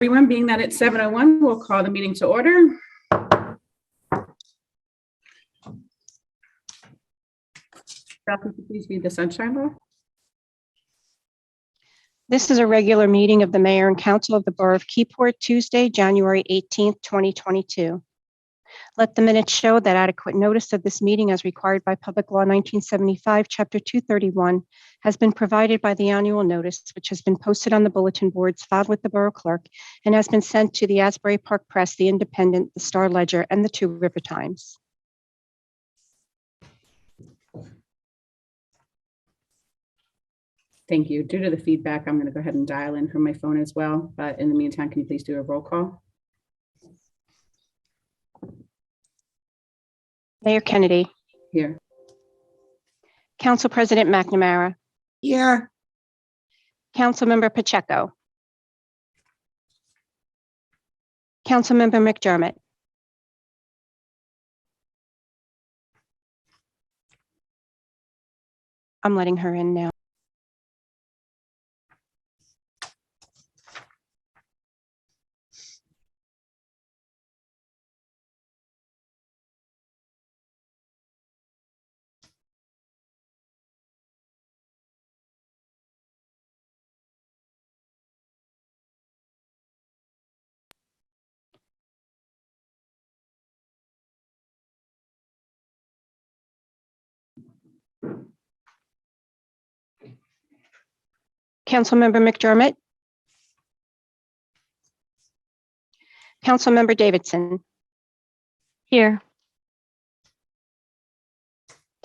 Everyone, being that it's 7:01, we'll call the meeting to order. Ralph, could you please read the sunshine law? This is a regular meeting of the Mayor and Council of the Borough of Keyport, Tuesday, January 18th, 2022. Let the minutes show that adequate notice of this meeting as required by Public Law 1975, Chapter 231, has been provided by the annual notice, which has been posted on the bulletin boards filed with the Borough Clerk and has been sent to the Asbury Park Press, the Independent, the Star Ledger, and the Two River Times. Thank you. Due to the feedback, I'm going to go ahead and dial in from my phone as well. But in the meantime, can you please do a roll call? Mayor Kennedy. Here. Council President McNamara. Here. Councilmember Pacheco. Councilmember McDermott. I'm letting her in now. Councilmember McDermott. Councilmember Davidson. Here.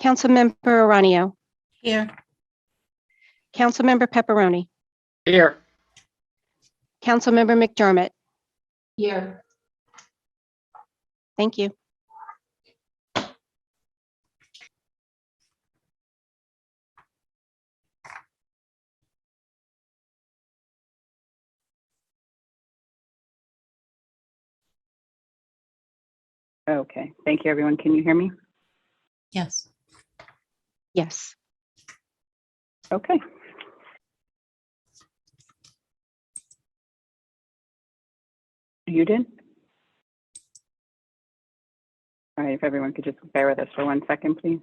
Councilmember Aranio. Here. Councilmember Pepperoni. Here. Councilmember McDermott. Here. Thank you. Okay. Thank you, everyone. Can you hear me? Yes. Yes. Okay. You did? All right. If everyone could just bear with us for 1 second, please.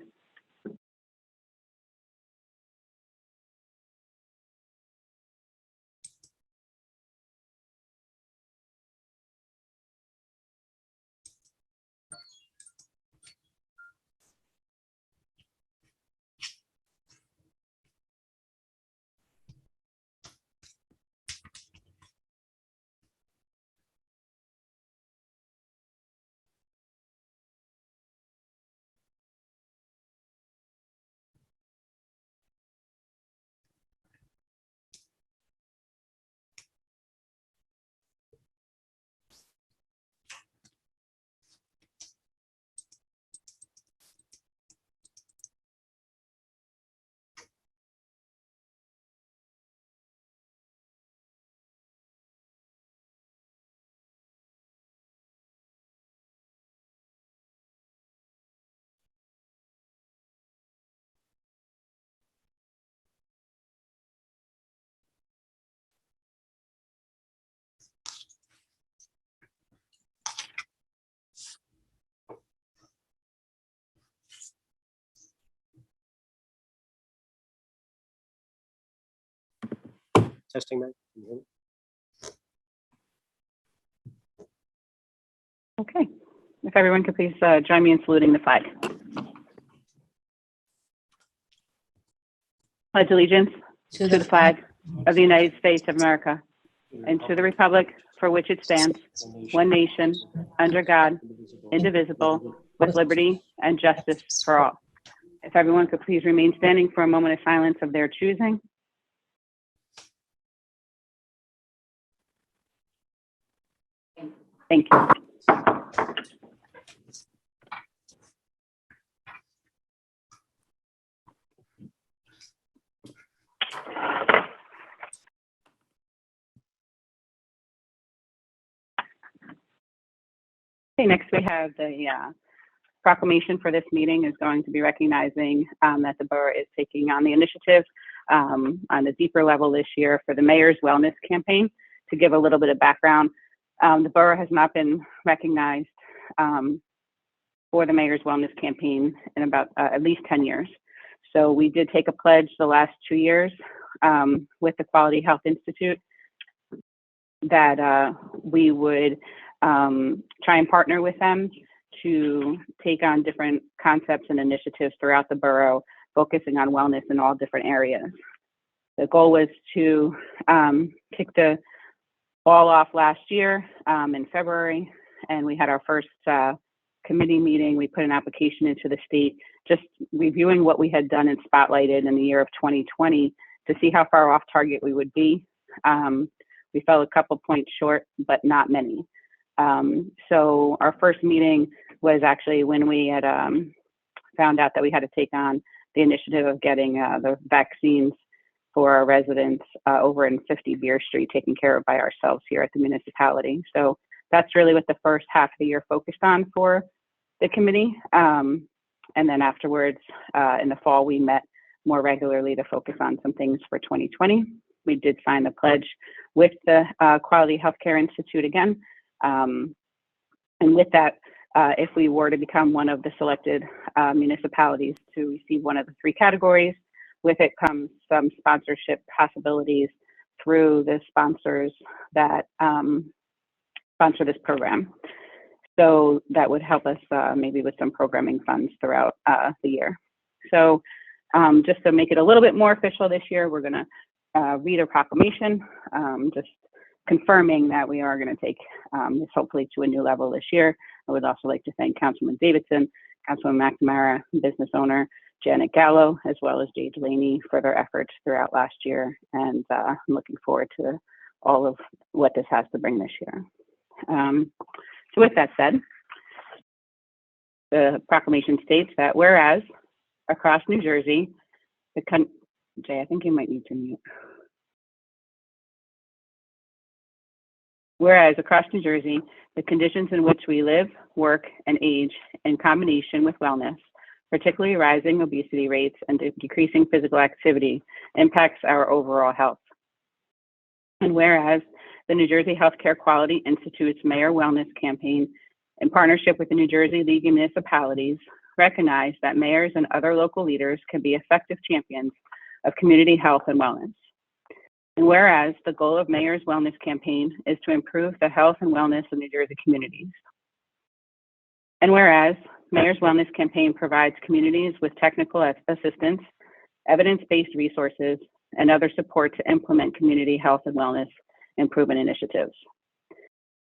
Testing that. Can you hear me? Okay. If everyone could please join me in saluting the flag. Pledge allegiance to the flag of the United States of America and to the republic for which it stands, one nation, under God, indivisible, with liberty and justice for all. If everyone could please remain standing for a moment of silence of their choosing. Thank you. Okay, next we have the proclamation for this meeting is going to be recognizing that the borough is taking on the initiative on a deeper level this year for the Mayor's Wellness Campaign to give a little bit of background, the borough has not been recognized for the Mayor's Wellness Campaign in about at least 10 years. So we did take a pledge the last 2 years with the Quality Health Institute that we would try and partner with them to take on different concepts and initiatives throughout the borough, focusing on wellness in all different areas. The goal was to kick the ball off last year in February, and we had our first committee meeting. We put an application into the state, just reviewing what we had done and spotlighted in the year of 2020 to see how far off target we would be. We fell a couple points short, but not many. So our first meeting was actually when we had found out that we had to take on the initiative of getting the vaccines for our residents over in 50 Beer Street, taken care of by ourselves here at the municipality. So that's really what the first half of the year focused on for the committee. And then afterwards, in the fall, we met more regularly to focus on some things for 2020. We did sign the pledge with the Quality Healthcare Institute again. And with that, if we were to become one of the selected municipalities to receive one of the 3 categories, with it comes some sponsorship possibilities through the sponsors that sponsor this program. So that would help us maybe with some programming funds throughout the year. So just to make it a little bit more official this year, we're going to read a proclamation, just confirming that we are going to take this hopefully to a new level this year. I would also like to thank Councilman Davidson, Councilman McNamara, business owner Janet Gallo, as well as Jay Delaney for their efforts throughout last year. And I'm looking forward to all of what this has to bring this year. So with that said, the proclamation states that whereas across New Jersey, Jay, I think you might need to mute. Whereas across New Jersey, the conditions in which we live, work, and age in combination with wellness, particularly rising obesity rates and decreasing physical activity, impacts our overall health. And whereas the New Jersey Healthcare Quality Institute's Mayor Wellness Campaign, in partnership with the New Jersey League of Municipalities, recognize that mayors and other local leaders can be effective champions of community health and wellness. And whereas the goal of Mayor's Wellness Campaign is to improve the health and wellness of New Jersey communities. And whereas Mayor's Wellness Campaign provides communities with technical assistance, evidence-based resources, and other support to implement community health and wellness improvement initiatives.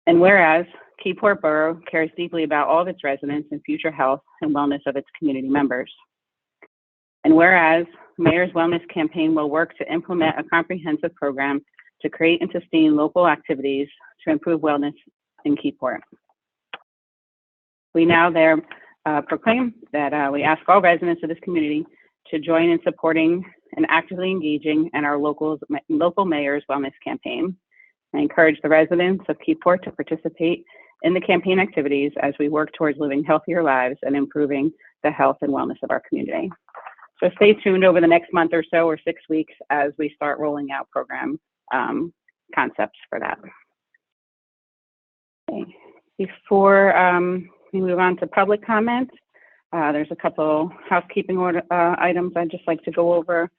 And whereas Keyport Borough cares deeply about all of its residents and future health and wellness of its community members. And whereas Mayor's Wellness Campaign will work to implement a comprehensive program to create and sustain local activities to improve wellness in Keyport. We now proclaim that we ask all residents of this community to join in supporting and actively engaging in our local Mayor's Wellness Campaign. I encourage the residents of Keyport to participate in the campaign activities as we work towards living healthier lives and improving the health and wellness of our community. So stay tuned over the next month or so, or 6 weeks, as we start rolling out program concepts for that. Okay. Before we move on to public comment, there's a couple housekeeping items I'd just like to go over.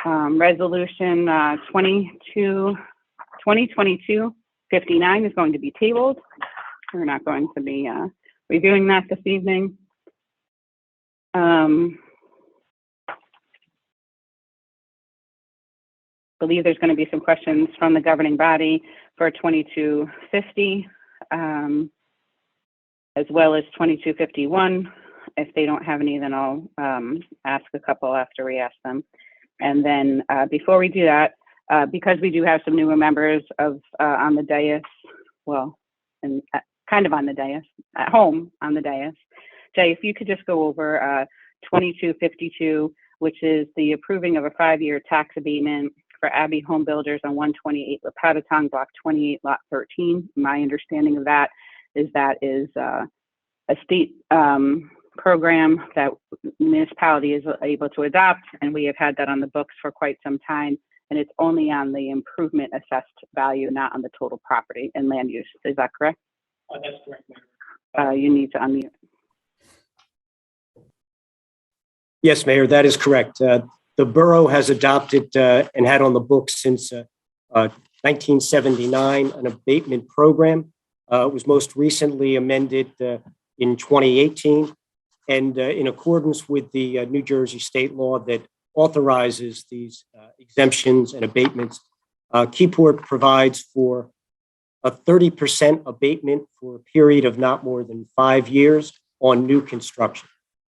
Resolution 2022-59 is going to be tabled. We're not going to be reviewing that this evening. Believe there's going to be some questions from the governing body for 2250, as well as 2251. If they don't have any, then I'll ask a couple after we ask them. And then before we do that, because we do have some newer members on the dais, well, and kind of on the dais, at home on the dais. Jay, if you could just go over 2252, which is the approving of a 5-year tax abatement for Abbey Home Builders on 128 Lapatitong, Block 28, Lot 13. My understanding of that is a state program that municipality is able to adopt, and we have had that on the books for quite some time. and it's only on the improvement assessed value, not on the total property and land use. Is that correct? That's correct, Mayor. You need to unmute. Yes, Mayor, that is correct. The borough has adopted and had on the books since 1979 an abatement program. It was most recently amended in 2018. And in accordance with the New Jersey state law that authorizes these exemptions and abatements, Keyport provides for a 30% abatement for a period of not more than 5 years on new construction.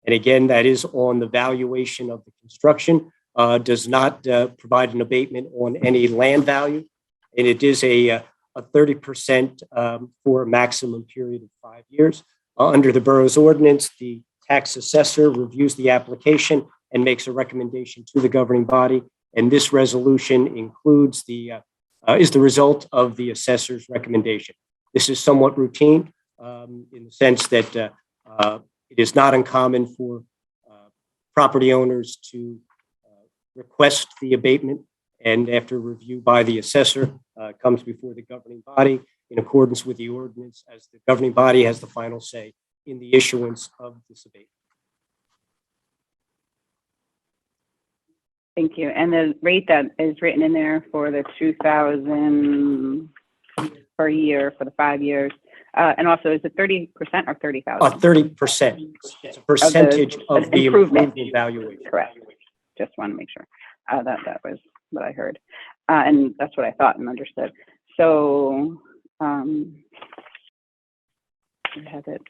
And again, that is on the valuation of the construction, does not provide an abatement on any land value. And it is a 30% for a maximum period of 5 years. Under the borough's ordinance, the tax assessor reviews the application and makes a recommendation to the governing body. And this resolution includes is the result of the assessor's recommendation. This is somewhat routine in the sense that it is not uncommon for property owners to request the abatement, and after review by the assessor, comes before the governing body in accordance with the ordinance, as the governing body has the final say in the issuance of this abatement. Thank you. And the rate that is written in there for the 2,000 per year for the 5 years, and also is it 30% or 30,000? 30%. It's a percentage of the improvement valuation. Correct. Just want to make sure that was what I heard, and that's what I thought and understood. So I have it.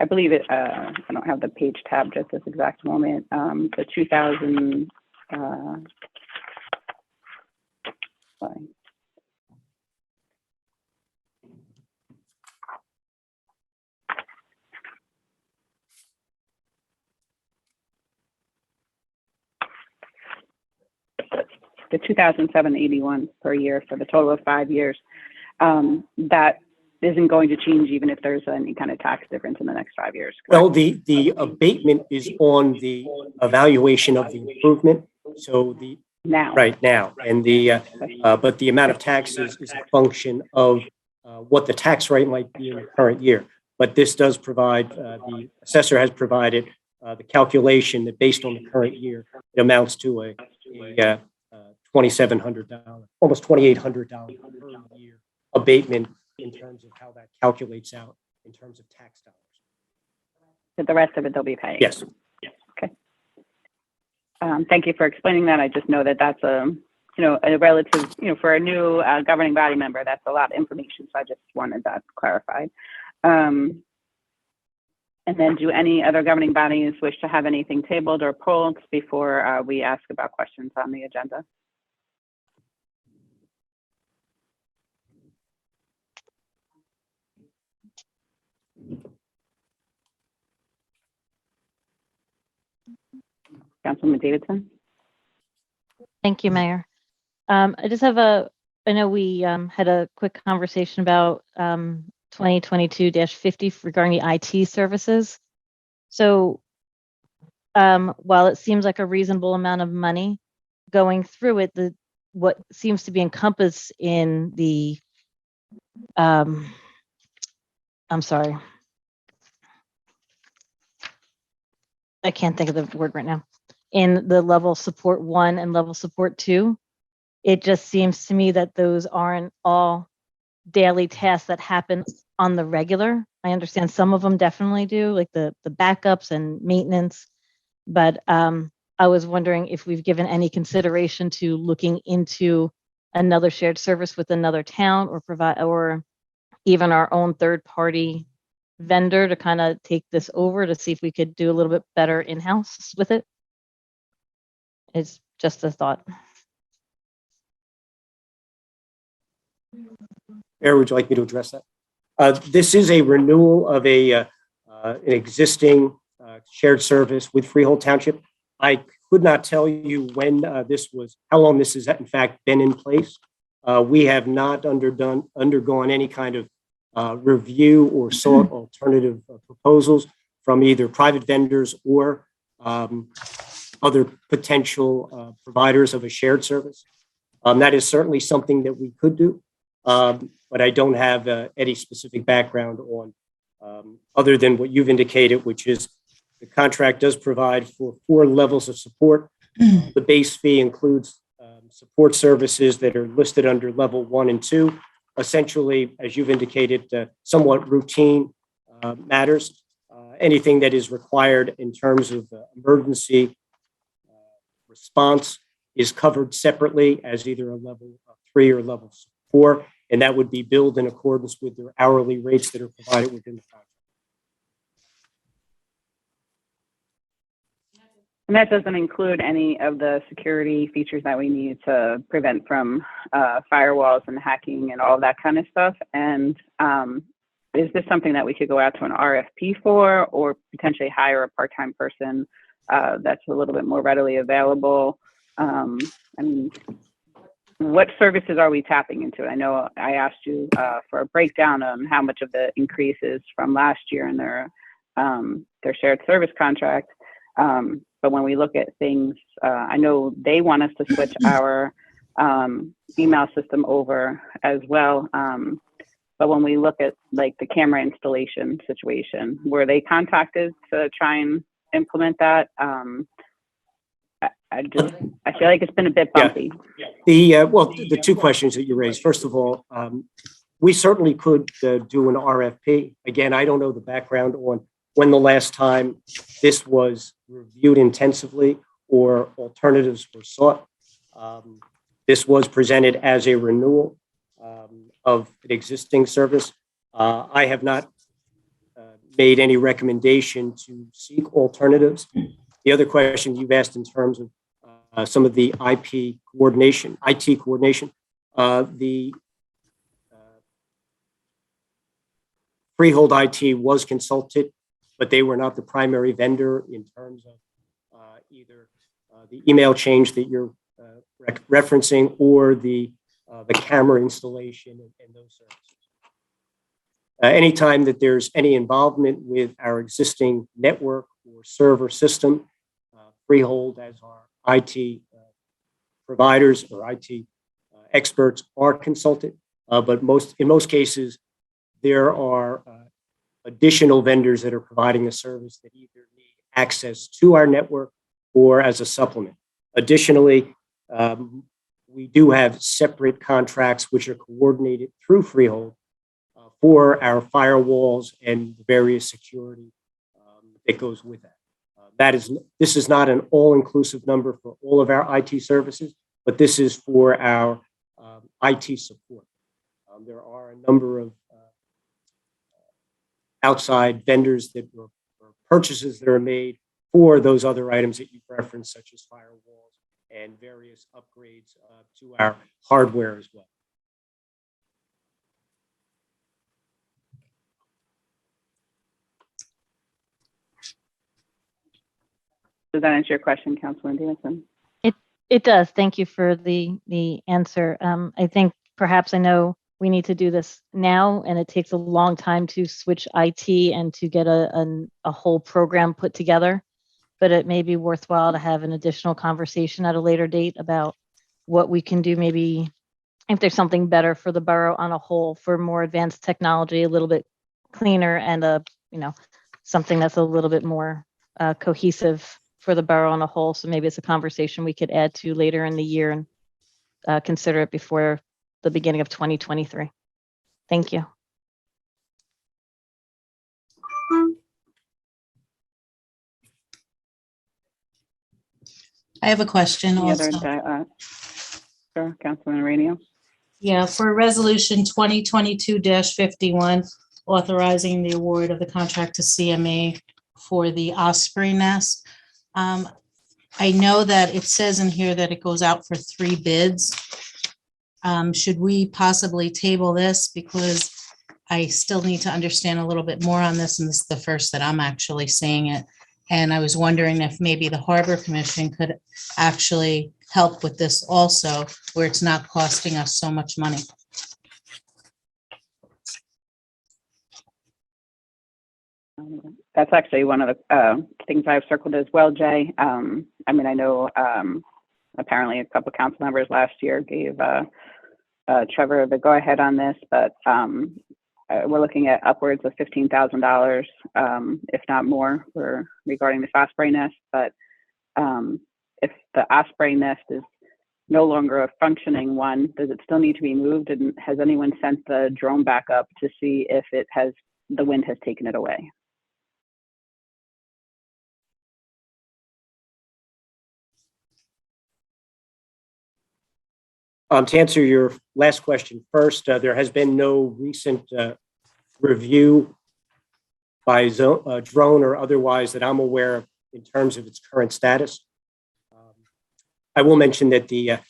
I believe it. I don't have the page tab just this exact moment. The 2000. Sorry. The 2,781 per year for the total of 5 years. That isn't going to change even if there's any kind of tax difference in the next 5 years. Correct? Well, the abatement is on the evaluation of the improvement. So right now, and but the amount of taxes is a function of what the tax rate might be in the current year. But this does provide, the assessor has provided the calculation that based on the current year, it amounts to a $2,700, almost $2,800 per year abatement in terms of how that calculates out in terms of tax dollars. But the rest of it they'll be paying. Yes. Okay. Thank you for explaining that. I just know that that's a relative, for a new governing body member, that's a lot of information. So I just wanted that clarified. And then do any other governing bodies wish to have anything tabled or pulled before we ask about questions on the agenda? Councilman Davidson? Thank you, Mayor. I just have I know we had a quick conversation about 2022-50 regarding the IT services. So while it seems like a reasonable amount of money going through it, what seems to be encompassed in the, I'm sorry, I can't think of the word right now, in the level support 1 and level support 2, it just seems to me that those aren't all daily tasks that happen on the regular. I understand some of them definitely do, like the backups and maintenance, but I was wondering if we've given any consideration to looking into another shared service with another town, or even our own third-party vendor to kind of take this over to see if we could do a little bit better in-house with it. It's just a thought. Mayor, would you like me to address that? This is a renewal of an existing shared service with Freehold Township. I could not tell you when how long this has in fact been in place. We have not undergone any kind of review or sought alternative proposals from either private vendors or other potential providers of a shared service. That is certainly something that we could do, but I don't have any specific background on other than what you've indicated, which is the contract does provide for 4 levels of support. The base fee includes support services that are listed under level 1 and 2. Essentially, as you've indicated, somewhat routine matters. Anything that is required in terms of emergency response is covered separately as either a level 3 or level 4, and that would be billed in accordance with their hourly rates that are provided within the contract. And that doesn't include any of the security features that we need to prevent from firewalls and hacking and all that kind of stuff. And is this something that we could go out to an RFP for, or potentially hire a part-time person that's a little bit more readily available? I mean, what services are we tapping into? I know I asked you for a breakdown on how much of the increase is from last year in their shared service contract. But when we look at things, I know they want us to switch our email system over as well. But when we look at like the camera installation situation, were they contacted to try and implement that? I feel like it's been a bit bumpy. Yeah. The 2 questions that you raised. First of all, we certainly could do an RFP. Again, I don't know the background on when the last time this was reviewed intensively or alternatives were sought. This was presented as a renewal of an existing service. I have not made any recommendation to seek alternatives. The other question you've asked in terms of some of the IT coordination, the Freehold IT was consulted, but they were not the primary vendor in terms of either the email change that you're referencing or the camera installation and those services. Anytime that there's any involvement with our existing network or server system, Freehold as our IT providers or IT experts are consulted, but in most cases, there are additional vendors that are providing a service that either need access to our network or as a supplement. Additionally, we do have separate contracts which are coordinated through Freehold for our firewalls and the various security that goes with that. This is not an all-inclusive number for all of our IT services, but this is for our IT support. There are a number of outside vendors that or purchases that are made for those other items that you've referenced, such as firewalls and various upgrades to our hardware as well. Does that answer your question, Councilman Davidson? It does. Thank you for the answer. I think perhaps I know we need to do this now, and it takes a long time to switch IT and to get a whole program put together. But it may be worthwhile to have an additional conversation at a later date about what we can do. Maybe if there's something better for the borough on a whole, for more advanced technology, a little bit cleaner, and something that's a little bit more cohesive for the borough on a whole. So maybe it's a conversation we could add to later in the year and consider it before the beginning of 2023. Thank you. I have a question Any other, also. sure, Councilman Rainey. Yeah, for resolution 2022-51, authorizing the award of the contract to CME for the Osprey nest. I know that it says in here that it goes out for 3 bids. Should we possibly table this, because I still need to understand a little bit more on this, and this is the first that I'm actually seeing it. And I was wondering if maybe the Harbor Commission could actually help with this also, where it's not costing us so much money. That's actually one of the things I've circled as well, Jay. I mean, I know apparently a couple council members last year gave Trevor the go-ahead on this, but we're looking at upwards of $15,000, if not more, regarding this osprey nest. But if the osprey nest is no longer a functioning one, does it still need to be moved? And has anyone sent the drone back up to see if the wind has taken it away? To answer your last question first, there has been no recent review by drone or otherwise that I'm aware of in terms of its current status. I will mention that the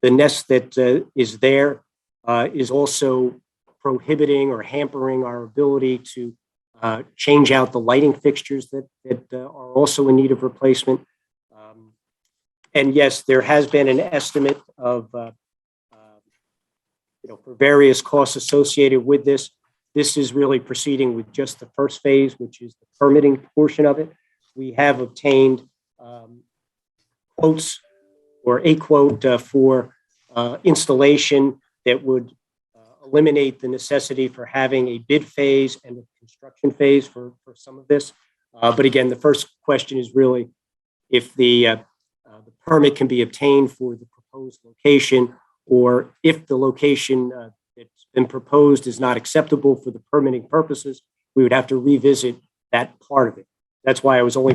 nest that is there is also prohibiting or hampering our ability to change out the lighting fixtures that are also in need of replacement. And yes, there has been an estimate of, for various costs associated with this. This is really proceeding with just the first phase, which is the permitting portion of it. We have obtained quotes or a quote for installation that would eliminate the necessity for having a bid phase and a construction phase for some of this. But again, the first question is really if the permit can be obtained for the proposed location, or if the location that's been proposed is not acceptable for the permitting purposes, we would have to revisit that part of it. That's why I was only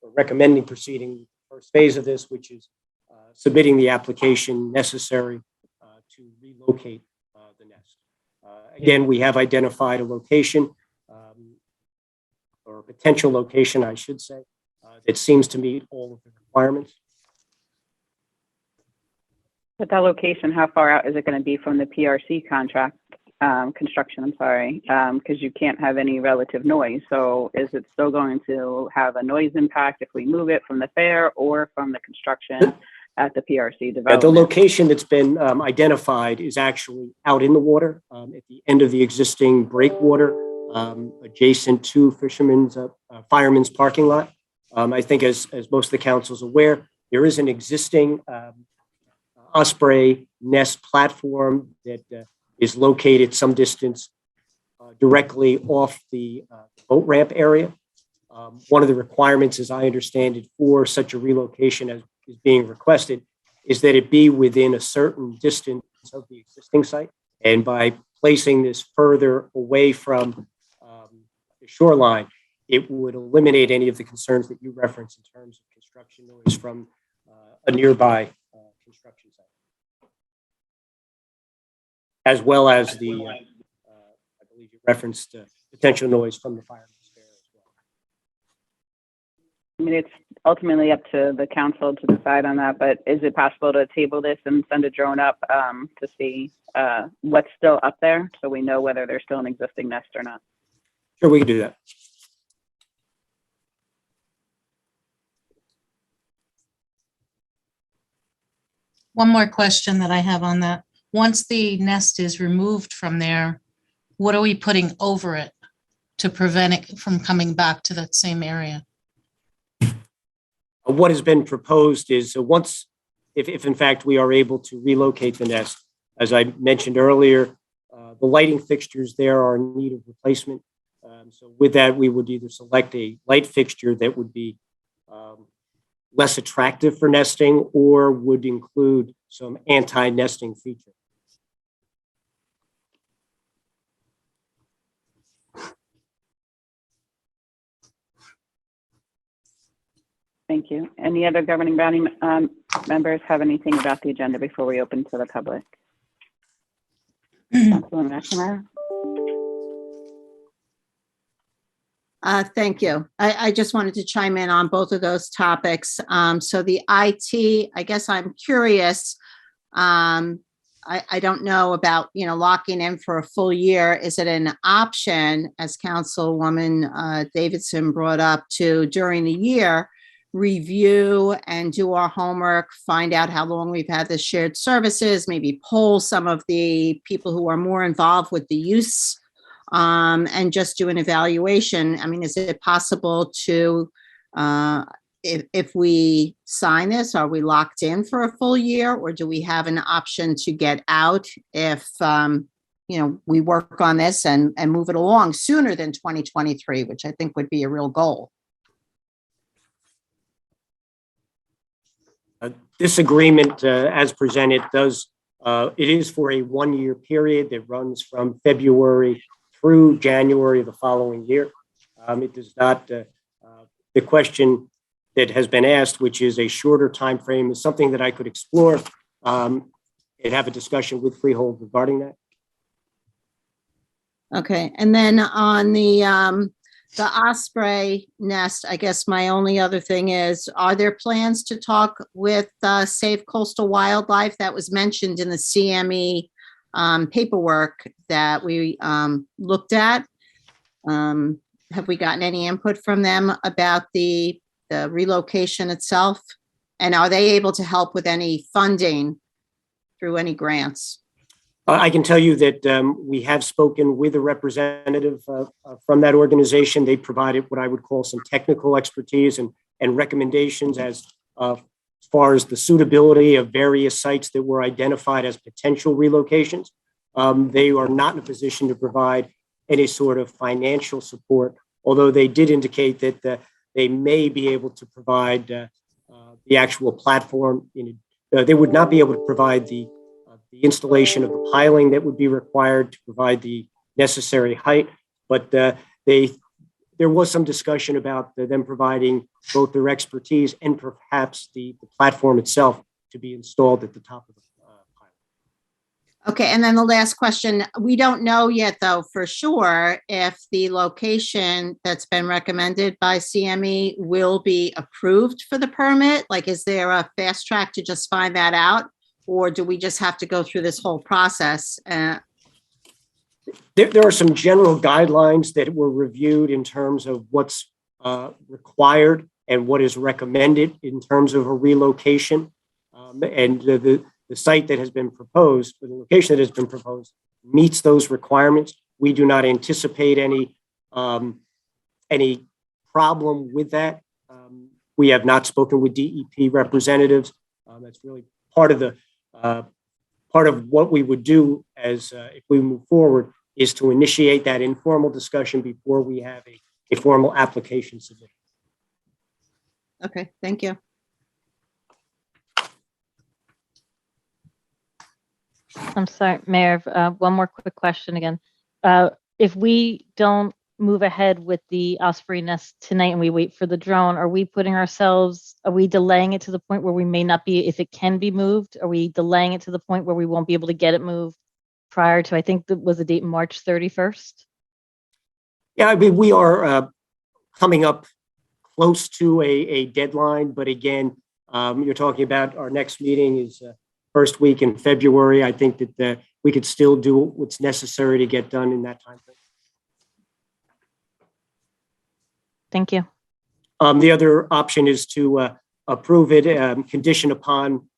recommending proceeding with the first phase of this, which is submitting the application necessary to relocate the nest. Again, we have identified a location, or a potential location, I should say, that seems to meet all of the requirements. But that location, how far out is it going to be from the PRC contract construction? I'm sorry, because you can't have any relative noise. So is it still going to have a noise impact if we move it from the fair or from the construction at the PRC development? The location that's been identified is actually out in the water at the end of the existing breakwater, adjacent to Fireman's parking lot. I think as most of the council's aware, there is an existing osprey nest platform that is located some distance directly off the boat ramp area. One of the requirements, as I understand it, for such a relocation as is being requested is that it be within a certain distance of the existing site. And by placing this further away from the shoreline, it would eliminate any of the concerns that you referenced in terms of construction noise from a nearby construction site, as well as I believe you referenced potential noise from the fireman's fair as well. I mean, it's ultimately up to the council to decide on that, but is it possible to table this and send a drone up to see what's still up there so we know whether there's still an existing nest or not? Sure, we can do that. One more question that I have on that. Once the nest is removed from there, what are we putting over it to prevent it from coming back to that same area? What has been proposed is if in fact we are able to relocate the nest, as I mentioned earlier, the lighting fixtures there are in need of replacement. So with that, we would either select a light fixture that would be less attractive for nesting or would include some anti-nesting feature. Thank you. Any other governing body members have anything about the agenda before we open to the public? Councilwoman McNamara? Thank you. I just wanted to chime in on both of those topics. So the IT, I guess I'm curious. I don't know about, locking in for a full year. Is it an option, as Councilwoman Davidson brought up, to during the year review and do our homework, find out how long we've had the shared services, maybe poll some of the people who are more involved with the use and just do an evaluation. I mean, is it possible to, if we sign this, are we locked in for a full year, or do we have an option to get out if, we work on this and move it along sooner than 2023, which I think would be a real goal? This agreement, as presented, it is for a one-year period that runs from February through January of the following year. It does not, the question that has been asked, which is a shorter time frame, is something that I could explore and have a discussion with Freehold regarding that. Okay, and then on the osprey nest, I guess my only other thing is, are there plans to talk with Safe Coastal Wildlife? That was mentioned in the CME paperwork that we looked at. Have we gotten any input from them about the relocation itself? And are they able to help with any funding through any grants? I can tell you that we have spoken with a representative from that organization. They provided what I would call some technical expertise and recommendations as far as the suitability of various sites that were identified as potential relocations. They are not in a position to provide any sort of financial support, although they did indicate that they may be able to provide the actual platform. They would not be able to provide the installation of the piling that would be required to provide the necessary height, but there was some discussion about them providing both their expertise and perhaps the platform itself to be installed at the top of the piling. Okay, and then the last question, we don't know yet though for sure if the location that's been recommended by CME will be approved for the permit. Like, is there a fast track to just find that out? Or do we just have to go through this whole process? There are some general guidelines that were reviewed in terms of what's required and what is recommended in terms of a relocation. And the site that has been proposed, or the location that has been proposed, meets those requirements. We do not anticipate any problem with that. We have not spoken with DEP representatives. That's really part of what we would do as if we move forward, is to initiate that informal discussion before we have a formal application submitted. Okay, thank you. I'm sorry, Mayor, one more quick question again. If we don't move ahead with the osprey nest tonight and we wait for the drone, are we delaying it to the point where we may not be, if it can be moved, are we delaying it to the point where we won't be able to get it moved prior to, I think that was the date, March 31st? Yeah, I mean, we are coming up close to a deadline, but again, you're talking about our next meeting is first week in February. I think that we could still do what's necessary to get done in that time frame. Thank you. The other option is to approve it conditioned upon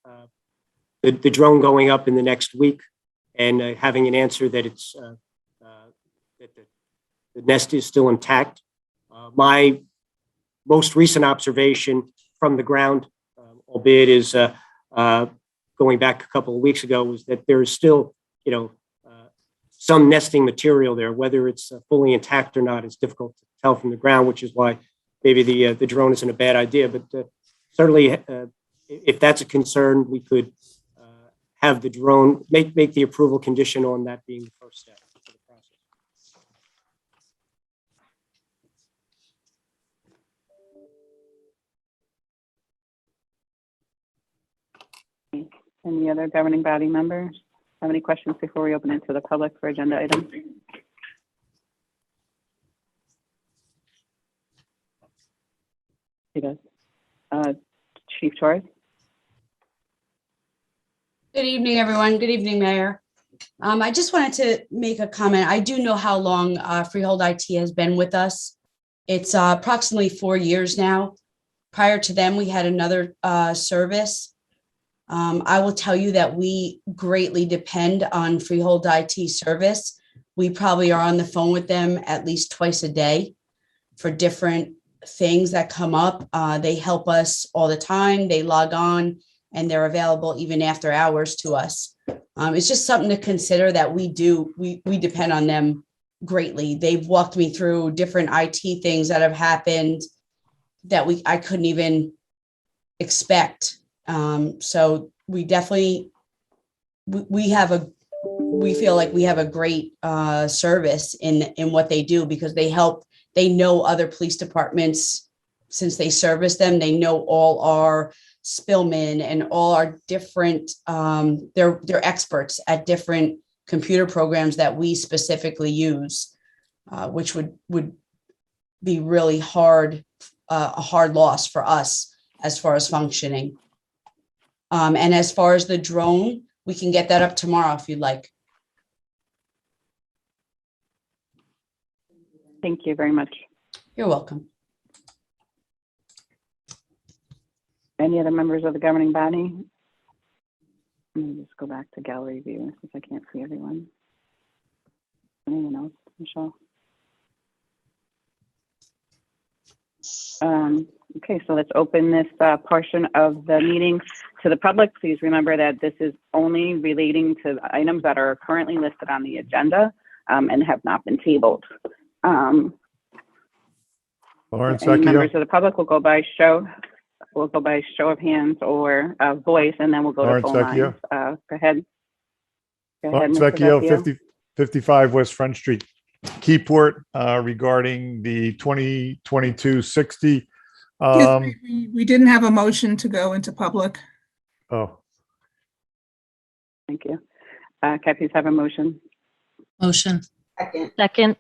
the drone going up in the next week and having an answer that it's that the nest is still intact. My most recent observation from the ground, albeit is going back a couple of weeks ago, was that there is still, some nesting material there. Whether it's fully intact or not is difficult to tell from the ground, which is why maybe the drone isn't a bad idea. But certainly, if that's a concern, we could have the drone make the approval condition on that being the first step of the process. Any other governing body members have any questions before we open it to the public for agenda items? He does. Chief Torres. Good evening, everyone. Good evening, Mayor. I just wanted to make a comment. I do know how long Freehold IT has been with us. It's approximately 4 years now. Prior to them, we had another service. I will tell you that we greatly depend on Freehold IT service. We probably are on the phone with them at least twice a day for different things that come up. They help us all the time. They log on and they're available even after hours to us. It's just something to consider that we do. We depend on them greatly. They've walked me through different IT things that have happened that I couldn't even expect. So we definitely, we feel like we have a great service in what they do, because they know other police departments since they service them. They know all our spillmen and all our different, they're experts at different computer programs that we specifically use, which would be really hard, a hard loss for us as far as functioning. And as far as the drone, we can get that up tomorrow if you'd like. Thank you very much. You're welcome. Any other members of the governing body? Let me just go back to gallery view since I can't see everyone. Anyone else, Michelle? Okay, so let's open this portion of the meeting to the public. Please remember that this is only relating to the items that are currently listed on the agenda and have not been tabled. Lauren Any members Secchio. of the public will go by show. We'll go by show of hands or voice, and then we'll go Lauren to phone Secchio. lines. Go ahead. Go ahead, Lauren Mr. Secchio, Vecchio. 55 West Front Street, Keyport, regarding the 2022-60. Excuse me, we didn't have a motion to go into public. Oh, Thank you. Can I please have a motion? Motion. Second.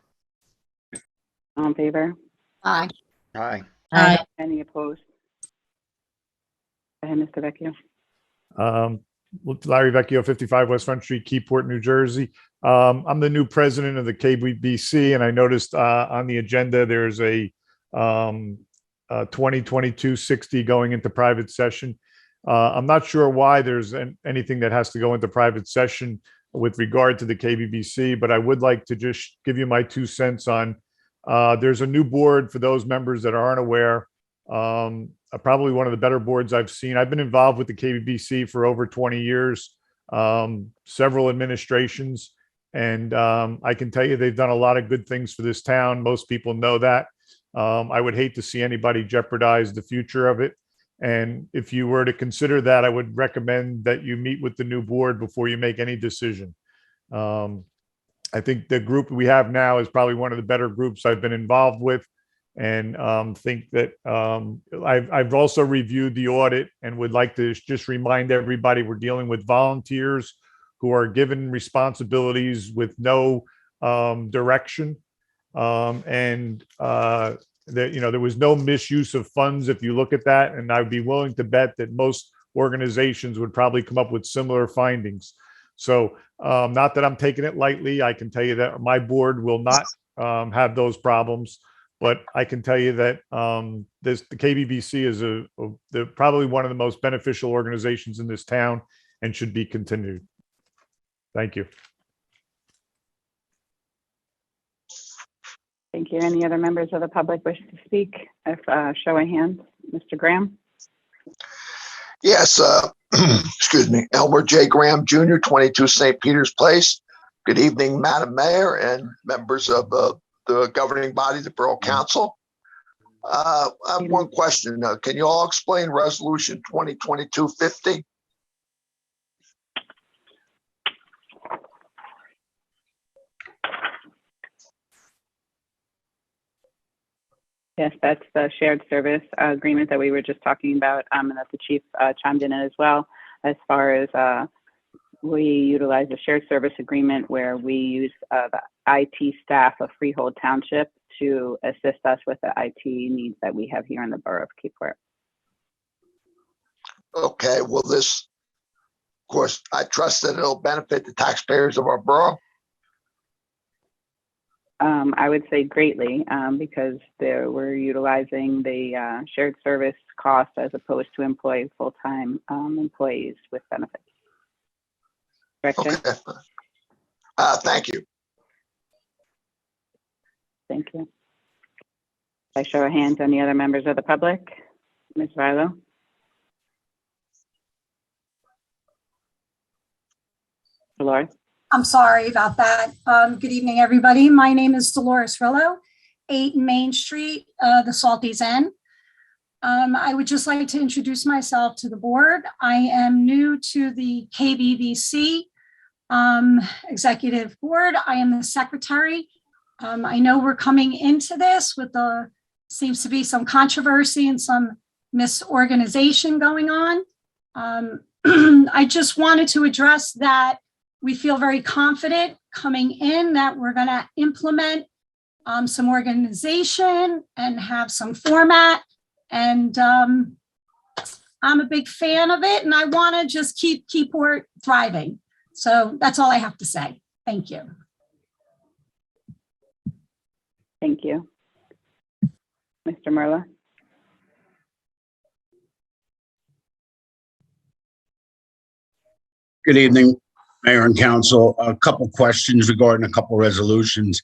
All in favor? Aye. Aye. Aye. Any opposed? Go ahead, Mr. Vecchio. Larry Vecchio, 55 West Front Street, Keyport, New Jersey. I'm the new president of the KBBC, and I noticed on the agenda there's a 2022-60 going into private session. I'm not sure why there's anything that has to go into private session with regard to the KBBC, but I would like to just give you my 2 cents on, there's a new board for those members that aren't aware. Probably one of the better boards I've seen. I've been involved with the KBBC for over 20 years, several administrations, and I can tell you they've done a lot of good things for this town. Most people know that. I would hate to see anybody jeopardize the future of it. And if you were to consider that, I would recommend that you meet with the new board before you make any decision. I think the group we have now is probably one of the better groups I've been involved with, and think that I've also reviewed the audit and would like to just remind everybody we're dealing with volunteers who are given responsibilities with no direction. That, you know, there was no misuse of funds if you look at that, and I'd be willing to bet that most organizations would probably come up with similar findings. So not that I'm taking it lightly. I can tell you that my board will not have those problems, but I can tell you that the KBBC is probably one of the most beneficial organizations in this town and should be continued. Thank you. Thank you. Any other members of the public wish to speak? If show of hands, Mr. Graham. Yes, excuse me, Elmer J. Graham Jr., 22 St. Peter's Place. Good evening, Madam Mayor and members of the governing body, the Borough Council. I have one question. Can you all explain Resolution 2022-50? Yes, that's the shared service agreement that we were just talking about, and that the chief chimed in as well, as far as we utilize a shared service agreement where we use the IT staff of Freehold Township to assist us with the IT needs that we have here in the borough of Keyport. Okay, well, this, of course, I trust that it'll benefit the taxpayers of our borough. I would say greatly, because we're utilizing the shared service cost as opposed to employ full-time employees with benefits. Correct, Jay? Okay. Thank you. Thank you. By show of hands, any other members of the public? Ms. Vilo? Dolores? I'm sorry about that. Good evening, everybody. My name is Dolores Rillo, 8 Main Street, the Salties Inn. I would just like to introduce myself to the board. I am new to the KBVC Executive Board. I am the secretary. I know we're coming into this with seems to be some controversy and some misorganization going on. I just wanted to address that. We feel very confident coming in that we're going to implement some organization and have some format. And I'm a big fan of it, and I want to just keep Keyport thriving. So that's all I have to say. Thank you. Thank you. Mr. Merla? Good evening, Mayor and Council. A couple questions regarding a couple resolutions.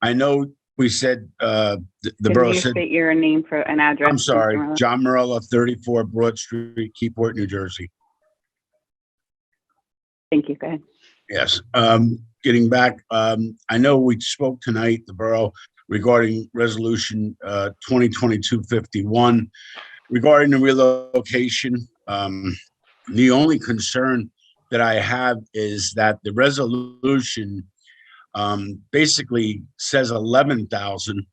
I know we said the borough Can you said, state your name for an address? I'm sorry, Mr. Merla? John Morella, 34 Broad Street, Keyport, New Jersey. Thank you. Go ahead. Yes. Getting back, I know we spoke tonight, the borough, regarding resolution 2022-51 regarding the relocation. The only concern that I have is that the resolution basically says 11,000,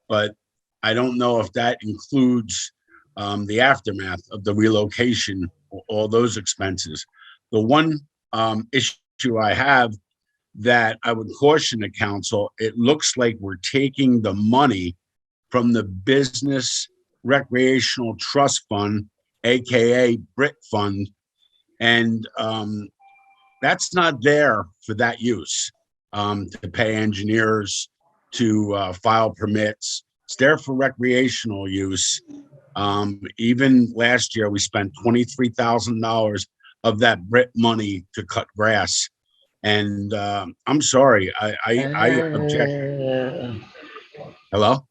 but I don't know if that includes the aftermath of the relocation, all those expenses. The one issue I have that I would caution the council, it looks like we're taking the money from the Business Recreational Trust Fund, AKA BRIT Fund, and that's not there for that use, to pay engineers, to file permits. It's there for recreational use. Even last year, we spent $23,000 of that BRIT money to cut grass. And I'm sorry, I object. Hello?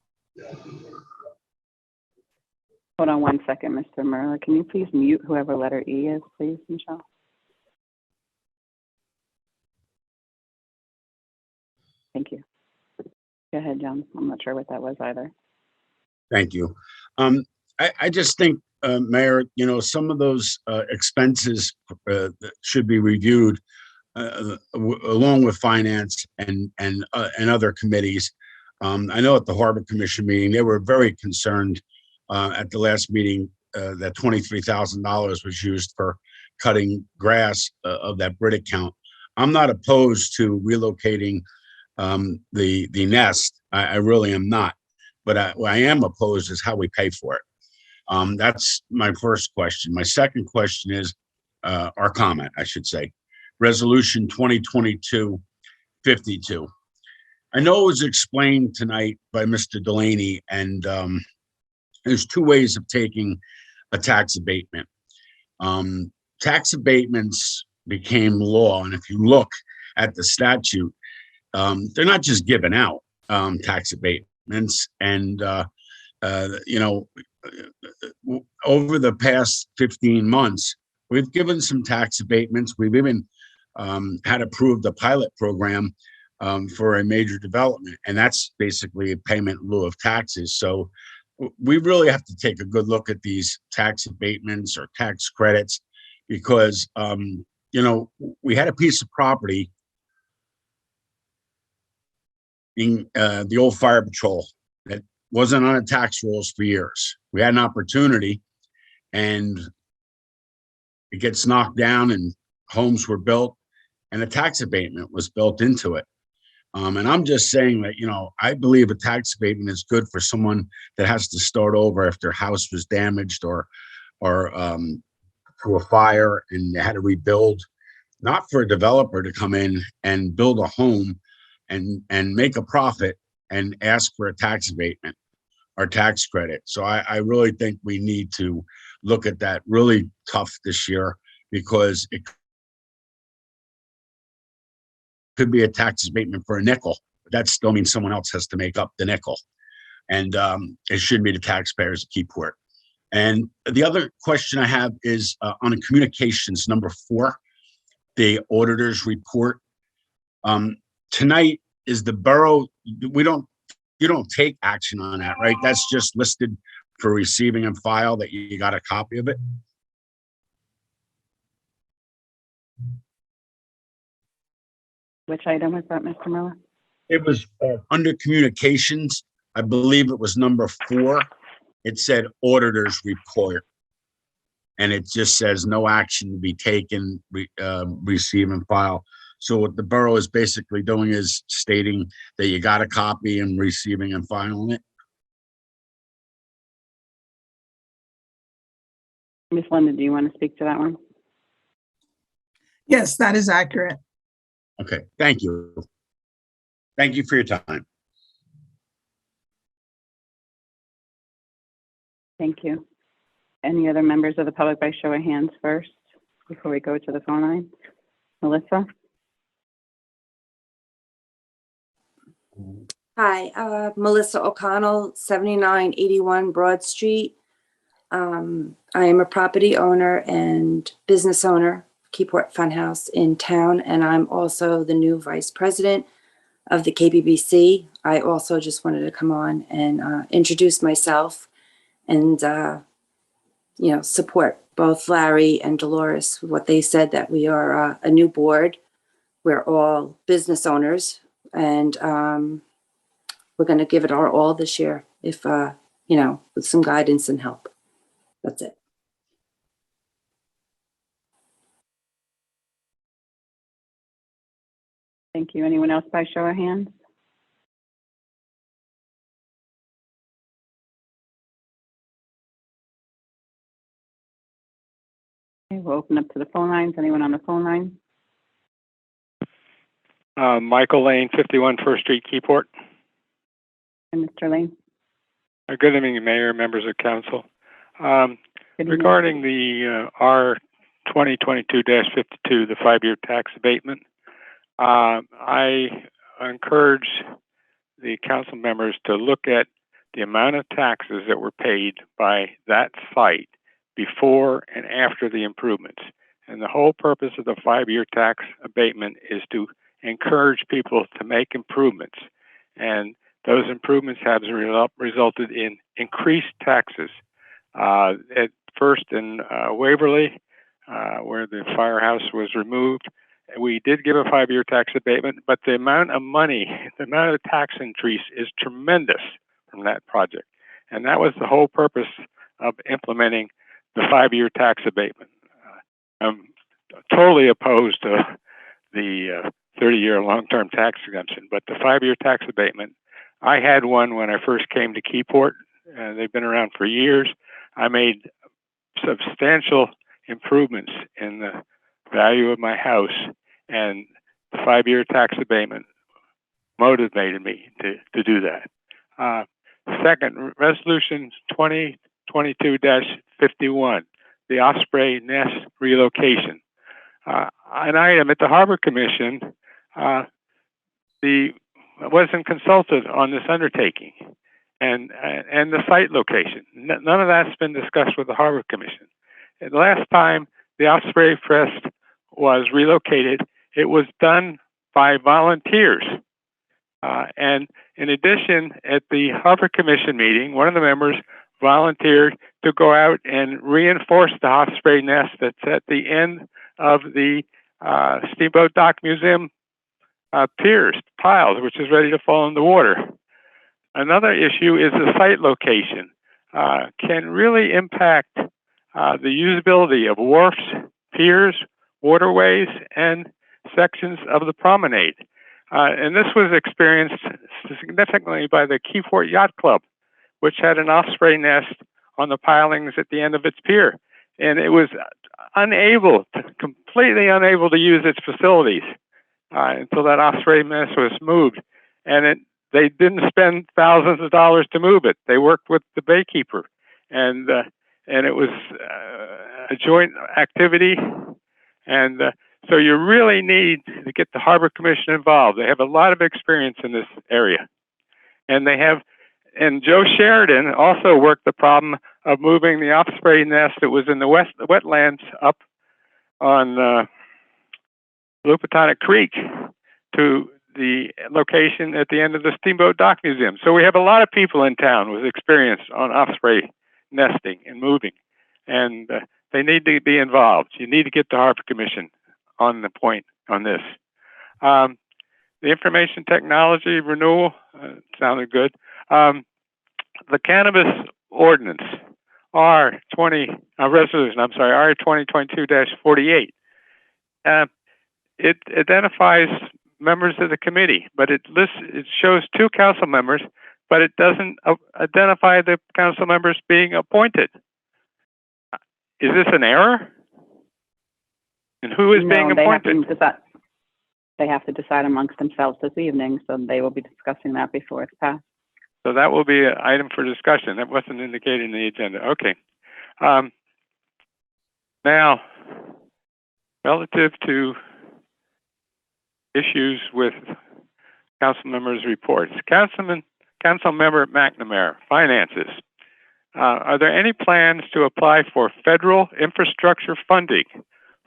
Hold on one second, Mr. Merla. Can you please mute whoever letter E is, please, Michelle? Thank you. Go ahead, John. I'm not sure what that was either. Thank you. I just think, Mayor, you know, some of those expenses should be reviewed along with finance and other committees. I know at the Harbor Commission meeting, they were very concerned at the last meeting that $23,000 was used for cutting grass of that BRIT account. I'm not opposed to relocating the nest. I really am not. But what I am opposed is how we pay for it. That's my first question. My second question is, our comment, I should say. Resolution 2022-52. I know it was explained tonight by Mr. Delaney, and there's two ways of taking a tax abatement. Tax abatements became law, and if you look at the statute, they're not just given out, tax abatements. And, you know, over the past 15 months, we've given some tax abatements. We've even had approved a pilot program for a major development, and that's basically a payment in lieu of taxes. So we really have to take a good look at these tax abatements or tax credits, because, you know, we had a piece of property in the old fire patrol that wasn't on the tax rolls for years. We had an opportunity, and it gets knocked down, and homes were built, and a tax abatement was built into it. And I'm just saying that, you know, I believe a tax abatement is good for someone that has to start over if their house was damaged or through a fire and they had to rebuild, not for a developer to come in and build a home and make a profit and ask for a tax abatement or tax credit. So I really think we need to look at that really tough this year, because it could be a tax abatement for a nickel, that still means someone else has to make up the nickel. And it shouldn't be the taxpayers of Keyport. And the other question I have is on the communications number 4, the auditor's report. Tonight is the borough, you don't take action on that, right? That's just listed for receiving and file, that you got a copy of it. Which item was that, Mr. Miller? It was under communications. I believe it was number 4. It said auditor's report. And it just says no action to be taken, receive and file. So what the borough is basically doing is stating that you got a copy and receiving and filing it. Ms. Linda, do you want to speak to that one? Yes, that is accurate. Okay, thank you. Thank you for your time. Thank you. Any other members of the public by show of hands first, before we go to the phone line? Melissa? Hi, Melissa O'Connell, 7981 Broad Street. I am a property owner and business owner, Keyport Funhouse in town, and I'm also the new vice president of the KBBC. I also just wanted to come on and introduce myself and, support both Larry and Dolores, what they said, that we are a new board. We're all business owners, and we're going to give it our all this year, if, with some guidance and help. That's it. Thank you. Anyone else by show of hands? Okay, we'll open up to the phone lines. Anyone on the phone line? Michael Lane, 51 First Street, Keyport. And Mr. Lane? Good evening, Mayor, members of council. Good evening. Regarding the R 2022-52, the 5-year tax abatement, I encourage the council members to look at the amount of taxes that were paid by that site before and after the improvements. And the whole purpose of the 5-year tax abatement is to encourage people to make improvements. And those improvements have resulted in increased taxes. At first in Waverly, where the firehouse was removed, we did give a 5-year tax abatement, but the amount of money, the amount of tax increase is tremendous from that project. And that was the whole purpose of implementing the 5-year tax abatement. I'm totally opposed to the 30-year long-term tax exemption, but the 5-year tax abatement, I had one when I first came to Keyport. They've been around for years. I made substantial improvements in the value of my house, and the 5-year tax abatement motivated me to do that. Second, Resolution 2022-51, the Osprey Nest relocation. An item at the Harbor Commission, wasn't consulted on this undertaking and the site location. None of that's been discussed with the Harbor Commission. And the last time the Osprey Nest was relocated, it was done by volunteers. And in addition, at the Harbor Commission meeting, one of the members volunteered to go out and reinforce the Osprey Nest that's at the end of the Steamboat Dock Museum piers, piles, which is ready to fall in the water. Another issue is the site location. Can really impact the usability of wharfs, piers, waterways, and sections of the promenade. And this was experienced significantly by the Keyport Yacht Club, which had an osprey nest on the pilings at the end of its pier. And it was completely unable to use its facilities until that osprey nest was moved. And they didn't spend thousands of dollars to move it. They worked with the baykeeper, and it was a joint activity. And So you really need to get the Harbor Commission involved. They have a lot of experience in this area. And Joe Sheridan also worked the problem of moving the osprey nest that was in the wetlands up on Lupatonic Creek to the location at the end of the Steamboat Dock Museum. So we have a lot of people in town with experience on osprey nesting and moving, and they need to be involved. You need to get the Harbor Commission on the point on this. The information technology renewal sounded good. The cannabis ordinance, resolution, R2022-48. It identifies members of the committee, but it shows 2 council members, but it doesn't identify the council members being appointed. Is this an error? And who is being appointed? They have to decide amongst themselves this evening, so they will be discussing that before it's passed. So that will be an item for discussion. That wasn't indicated in the agenda. Okay. Now, relative to issues with council members' reports. Council Member McNamara, finances. Are there any plans to apply for federal infrastructure funding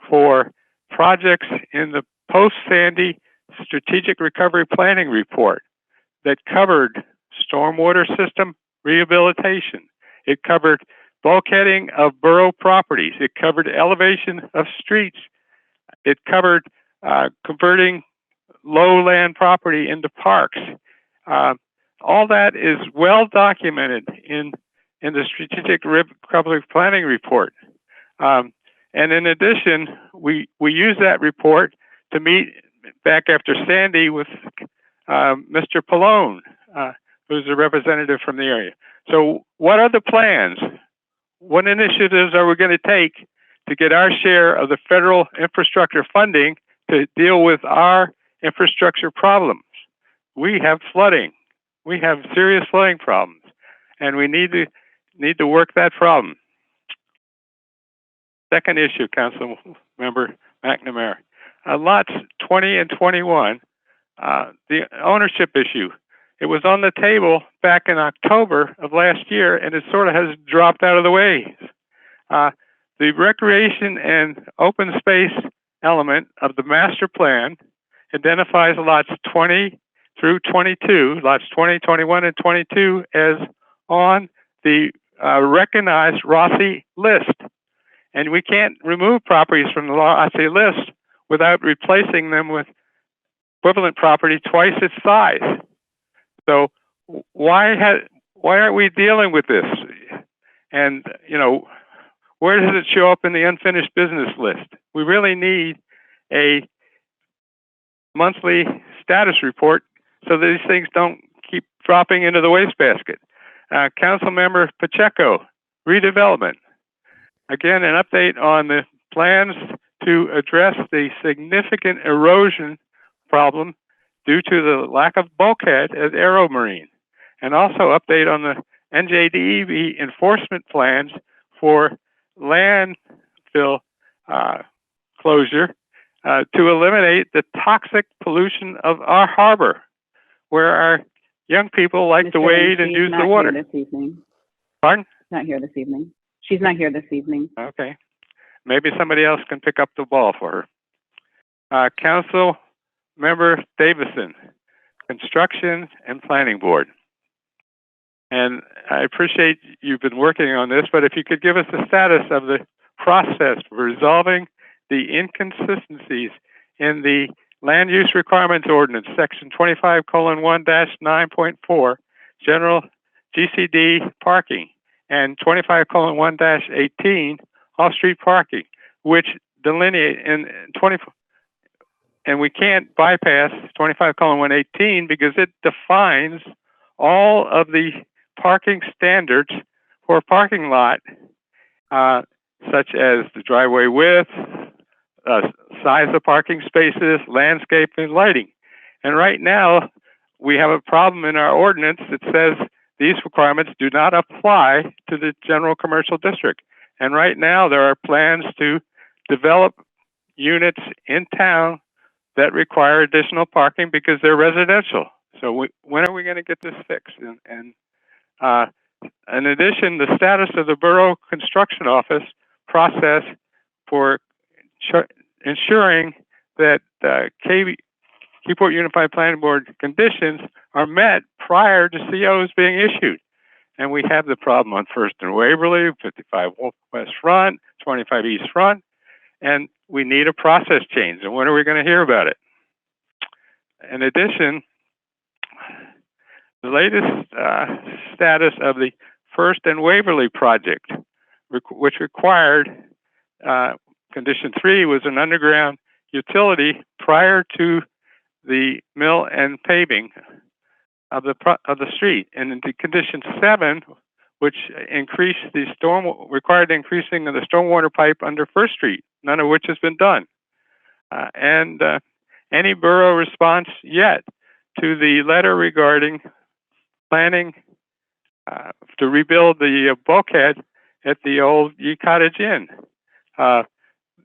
for projects in the post-Sandy Strategic Recovery Planning Report that covered stormwater system rehabilitation? It covered bulkheading of borough properties. It covered elevation of streets. It covered converting lowland property into parks. All that is well documented in the Strategic Recovery Planning Report. And in addition, we use that report to meet back after Sandy with Mr. Pallone, who's a representative from the area. So what are the plans? What initiatives are we going to take to get our share of the federal infrastructure funding to deal with our infrastructure problems? We have flooding. We have serious flooding problems, and we need to work that problem. Second issue, Council Member McNamara. Lots 20 and 21, the ownership issue. It was on the table back in October of last year, and it sort of has dropped out of the way. The recreation and open space element of the master plan identifies lots 20 through 22, lots 20, 21, and 22 as on the recognized Rossi list. And we can't remove properties from the Rossi list without replacing them with equivalent property twice its size. So why aren't we dealing with this? And, where does it show up in the unfinished business list? We really need a monthly status report so that these things don't keep dropping into the wastebasket. Council Member Pacheco, redevelopment. Again, an update on the plans to address the significant erosion problem due to the lack of bulkhead at Aero Marine. And also update on the NJDEB enforcement plans for landfill closure to eliminate the toxic pollution of our harbor, where our young people like to wade and use the water. This evening. Pardon? Not here this evening. She's not here this evening. Okay. Maybe somebody else can pick up the ball for her. Council Member Davison, Construction and Planning Board. And I appreciate you've been working on this, but if you could give us the status of the process for resolving the inconsistencies in the Land Use Requirements Ordinance, Section 25:1-9.4, General GCD Parking, and 25:1-18, Off-Street Parking, which delineate in 24, and we can't bypass 25:118 because it defines all of the parking standards for a parking lot, such as the driveway width, size of parking spaces, landscape, and lighting. And right now, we have a problem in our ordinance that says these requirements do not apply to the general commercial district. And right now, there are plans to develop units in town that require additional parking because they're residential. So when are we going to get this fixed? And in addition, the status of the Borough Construction Office process for ensuring that Keyport Unified Planning Board conditions are met prior to COs being issued. And we have the problem on First and Waverly, 55 West Front, 25 East Front, and we need a process change. And when are we going to hear about it? In addition, the latest status of the First and Waverly project, which required condition 3 was an underground utility prior to the mill and paving of the street, and into condition 7, which required increasing of the stormwater pipe under First Street, none of which has been done, and any borough response yet to the letter regarding planning to rebuild the bulkhead at the old Ye Cottage Inn.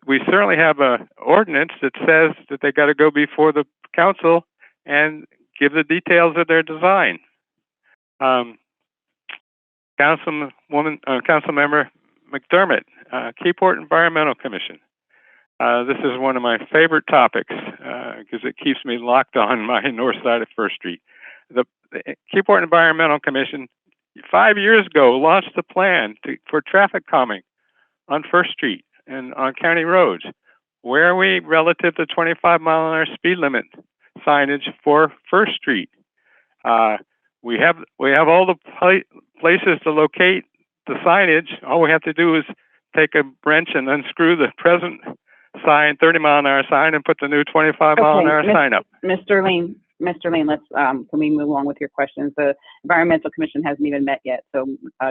We certainly have an ordinance that says that they got to go before the council and give the details of their design. Councilmember McDermott, Keyport Environmental Commission. This is one of my favorite topics because it keeps me locked on my north side of First Street. The Keyport Environmental Commission 5 years ago launched a plan for traffic calming on First Street and on county roads. Where are we relative to 25-mile-an-hour speed limit signage for First Street? We have all the places to locate the signage. All we have to do is take a wrench and unscrew the present sign, 30-mile-an-hour sign, and put the new 25-mile-an-hour sign up. Mr. Lane, let's can we move along with your questions? The Environmental Commission hasn't even met yet, so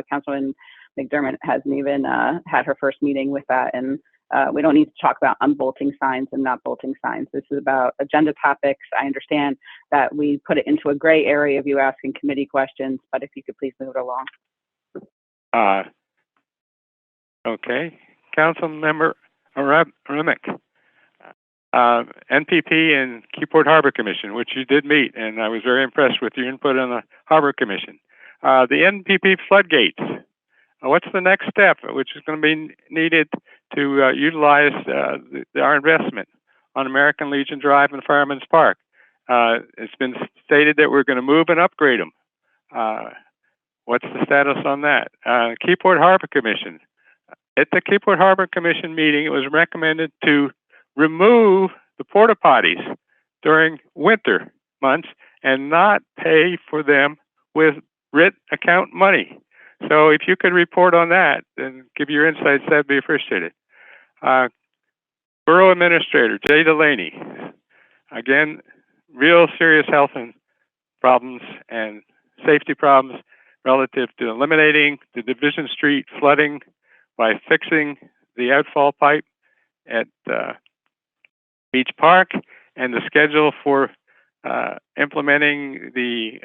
Councilman McDermott hasn't even had her first meeting with that, and we don't need to talk about unbolting signs and not bolting signs. This is about agenda topics. I understand that we put it into a gray area of you asking committee questions, but if you could please move it along. Okay, Councilmember Remick, NPP and Keyport Harbor Commission, which you did meet, and I was very impressed with your input on the Harbor Commission. The NPP floodgates. What's the next step, which is going to be needed to utilize our investment on American Legion Drive and Fireman's Park? It's been stated that we're going to move and upgrade them. What's the status on that? Keyport Harbor Commission. At the Keyport Harbor Commission meeting, it was recommended to remove the porta potties during winter months and not pay for them with RIT account money. So if you could report on that and give your insights, that'd be appreciated. Borough Administrator Jay Delaney. Again, real serious health and problems and safety problems relative to eliminating the Division Street flooding by fixing the outfall pipe at Beach Park, and the schedule for implementing the